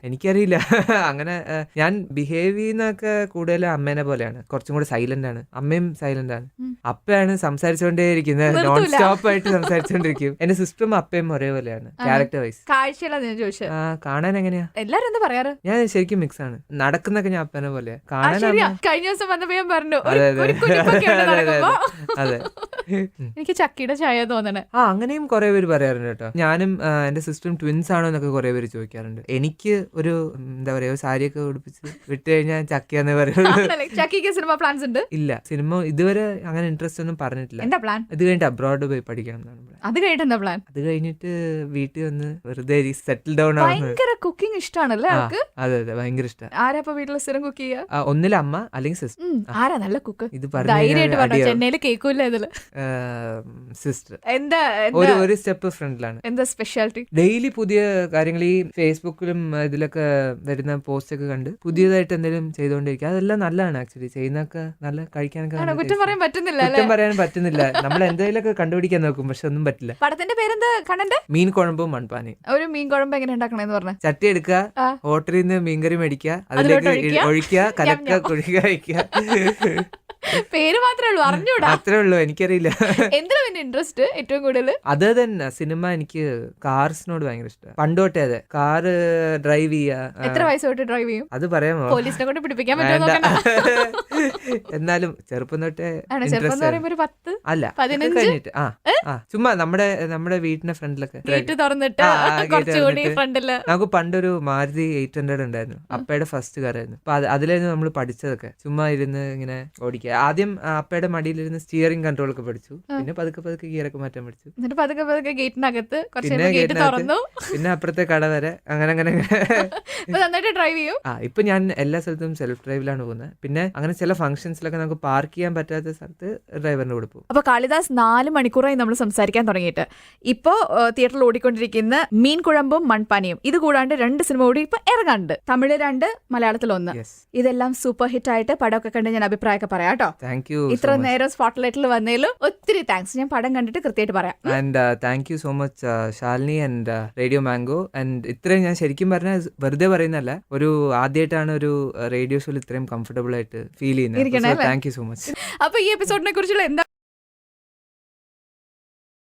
Speaker 2: എനിക്കറിയില്ല. അങ്ങനെ ഞാൻ ബിഹേവ് ചെയ്യുന്നൊക്കെ കൂടുതൽ അമ്മേനെ പോലെയാണ്, കുറച്ചും കൂടെ സൈലന്റ് ആണ്. അമ്മയും സൈലന്റ് ആണ്. അപ്പയാണ് സംസാരിച്ചുകൊണ്ടേ ഇരിക്കുന്നത്, നോൺ സ്റ്റോപ്പ് ആയിട്ട് സംസാരിച്ചുകൊണ്ടിരിക്കും. എന്റെ സിസ്റ്ററും അപ്പയും ഒരേപോലെയാണ് ക്യാരക്ടർ വൈസ്. കാണാൻ എങ്ങനെയാ?
Speaker 1: എല്ലാരും എന്താ പറയാറ്?
Speaker 2: ഞാൻ ശരിക്കും മിക്സ് ആണ്. നടക്കുന്നൊക്കെ ഞാൻ അപ്പനെ പോലെ കാണാൻ.
Speaker 1: കഴിഞ്ഞ ദിവസം വന്നപ്പോ ഞാൻ പറഞ്ഞു
Speaker 2: അതെ
Speaker 1: എനിക്ക് ചക്കിയുടെ ചായ തോന്നണേ.
Speaker 2: അങ്ങനെയും കുറെ പേര് പറയാറുണ്ട്. കേട്ടോ. ഞാനും എന്റെ സിസ്റ്ററും ട്വിൻസ് ആണോ എന്നൊക്കെ കുറെ പേര് ചോദിക്കാറുണ്ട്. എനിക്ക് ഒരു എന്താ പറയാ, ഒരു സാരിയൊക്കെ ഉടുപ്പിച്ച് വിട്ട് കഴിഞ്ഞാൽ ചക്കയാന്നേ പറയുള്ളൂ.
Speaker 1: ചക്കിക്ക് സിനിമ പ്ലാൻസ് ഉണ്ട്?
Speaker 2: ഇല്ല, സിനിമ ഇതുവരെ അങ്ങനെ ഇൻട്രസ്റ്റ് ഒന്നും പറഞ്ഞിട്ടില്ല.
Speaker 1: എന്താ പ്ലാൻ?
Speaker 2: ഇത് കഴിഞ്ഞിട്ട് അബ്രോഡ് പോയി പഠിക്കണം എന്നാണ് പ്ലാൻ.
Speaker 1: അത് കഴിഞ്ഞിട്ട് എന്താ പ്ലാൻ?
Speaker 2: അത് കഴിഞ്ഞിട്ട് വീട്ടിൽ വന്ന് വെറുതെ സെറ്റിൽ ഡൗൺ ആവുന്നത്.
Speaker 1: ഭയങ്കര കുക്കിംഗ് ഇഷ്ടമാണല്ലേ അവർക്ക്?
Speaker 2: അതെ അതെ, ഭയങ്കര ഇഷ്ടം.
Speaker 1: ആരാ വീട്ടിൽ സ്ഥിരം കുക്ക് ചെയ്യുക?
Speaker 2: ഒന്നിൽ അമ്മ അല്ലെങ്കിൽ സിസ്റ്റർ.
Speaker 1: ആരാ നല്ല കുക്ക്?
Speaker 2: ഇത്
Speaker 1: ധൈര്യമായിട്ട് പറഞ്ഞു, ചെന്നൈയിൽ കേൾക്കൂല ഇതില്.
Speaker 2: സിസ്റ്റർ
Speaker 1: എന്താ
Speaker 2: ഒരു സ്റ്റെപ്പ് ഫ്രണ്ടിലാണ്.
Speaker 1: എന്താ സ്പെഷ്യാലിറ്റി?
Speaker 2: ഡെയിലി പുതിയ കാര്യങ്ങൾ ഈ ഫേസ്ബുക്കിലും ഇതിലൊക്കെ വരുന്ന പോസ്റ്റ് ഒക്കെ കണ്ട് പുതിയതായിട്ട് എന്തെങ്കിലും ചെയ്തുകൊണ്ടിരിക്കുക. അതെല്ലാം നല്ലതാണ് ആക്ച്വലി. ചെയ്യുന്നൊക്കെ നല്ല, കഴിക്കാനൊക്കെ
Speaker 1: കുറ്റം പറയാൻ പറ്റുന്നില്ല.
Speaker 2: കുറ്റം പറയാൻ പറ്റുന്നില്ല. നമ്മൾ എന്തെങ്കിലുമൊക്കെ കണ്ടുപിടിക്കാൻ നോക്കും, പക്ഷെ ഒന്നും പറ്റില്ല.
Speaker 1: പടത്തിന്റെ പേരെന്താ കണ്ണന്റെ?
Speaker 2: മീൻ കുഴമ്പും മൺപാനയും.
Speaker 1: ഒരു മീൻ കുഴമ്പ് എങ്ങനെ ഉണ്ടാക്കണെന്ന് പറഞ്ഞ?
Speaker 2: ചട്ടി എടുക്കുക, ഹോട്ടലിൽ നിന്ന് മീൻകറി മേടിക്കുക, അതിലേക്ക് ഒഴിക്കുക, കലക്ക കുഴിക്കുക, വയ്ക്കുക.
Speaker 1: പേര് മാത്രമേ ഉള്ളൂ, അറിഞ്ഞൂടാ.
Speaker 2: അത്രേ ഉള്ളൂ, എനിക്കറിയില്ല.
Speaker 1: എന്തിനാ പിന്നെ ഇൻട്രസ്റ്റ് ഏറ്റവും കൂടുതൽ?
Speaker 2: അത് തന്നെ, സിനിമ. എനിക്ക് കാർസിനോട് ഭയങ്കര ഇഷ്ടമാണ് പണ്ട് തൊട്ടേ. അതെ, കാറ് ഡ്രൈവ് ചെയ്യാ.
Speaker 1: എത്ര വയസ്സ് തൊട്ട് ഡ്രൈവ് ചെയ്യും?
Speaker 2: അത് പറയാമോ?
Speaker 1: പോലീസിനെ കൊണ്ട് പിടിപ്പിക്കാൻ പറ്റുമോ?
Speaker 2: എന്നാലും ചെറുപ്പം തൊട്ടേ.
Speaker 1: അല്ല,
Speaker 2: കഴിഞ്ഞിട്ട് ചുമ്മാ നമ്മുടെ വീടിന്റെ ഫ്രണ്ടിലൊക്കെ നമുക്ക് പണ്ടൊരു മാരുതി 800 ഉണ്ടായിരുന്നു. അപ്പയുടെ ഫസ്റ്റ് കാറായിരുന്നു. അപ്പൊ അതിലായിരുന്നു നമ്മൾ പഠിച്ചതൊക്കെ. ചുമ്മാ ഇരുന്ന് ഇങ്ങനെ ഓടിക്കുക. ആദ്യം അപ്പയുടെ മടിയിലിരുന്ന് സ്റ്റിയറിംഗ് കൺട്രോൾ ഒക്കെ പഠിച്ചു. പിന്നെ പതുക്കെ പതുക്കെ ഗിയറൊക്കെ മാറ്റാൻ പഠിച്ചു.
Speaker 1: ഗേറ്റിനകത്ത്
Speaker 2: പിന്നെ അപ്പുറത്തെ കട വരെ അങ്ങനെ
Speaker 1: ഡ്രൈവ് ചെയ്യും.
Speaker 2: ഇപ്പൊ ഞാൻ എല്ലാ സ്ഥലത്തും സെൽഫ് ഡ്രൈവിലാണ് പോകുന്നത്. പിന്നെ അങ്ങനെ ചില ഫംഗ്ഷൻസിലൊക്കെ നമുക്ക് പാർക്ക് ചെയ്യാൻ പറ്റാത്ത സ്ഥലത്ത് ഡ്രൈവറിന് കൊടുക്കും.
Speaker 1: അപ്പൊ കാളിദാസ് 4 മണിക്കൂറായി നമ്മൾ സംസാരിക്കാൻ തുടങ്ങിയിട്ട്. ഇപ്പോ തിയേറ്ററിൽ ഓടിക്കൊണ്ടിരിക്കുന്ന മീൻ കുഴമ്പും മൺപാനിയും. ഇത് കൂടാണ്ട് 2 സിനിമ കൂടി ഇപ്പൊ ഇറങ്ങാനുണ്ട്. തമിഴ് 2, മലയാളത്തിൽ 1. ഇതെല്ലാം സൂപ്പർ ഹിറ്റ് ആയിട്ട് പടമൊക്കെ കണ്ട് ഞാൻ അഭിപ്രായമൊക്കെ പറയാം കേട്ടോ.
Speaker 2: Thank you.
Speaker 1: ഇത്ര നേരം സ്പോട്ട്ലൈറ്റിൽ വന്നതിലും ഒത്തിരി താങ്ക്സ്. ഞാൻ പടം കണ്ടിട്ട് കൃത്യമായിട്ട് പറയാം.
Speaker 2: And thank you so much Shalini and radio mango. And ഇത്രയും ഞാൻ ശരിക്കും പറഞ്ഞാൽ വെറുതെ പറയുന്നല്ല, ഒരു ആദ്യമായിട്ടാണ് ഒരു റേഡിയോ ഷോയിൽ ഇത്രയും കംഫർട്ടബിൾ ആയിട്ട് ഫീൽ ചെയ്യുന്നത്. Thank you so much.
Speaker 1: അപ്പൊ ഈ എപ്പിസോഡിനെ കുറിച്ചുള്ള എന്താ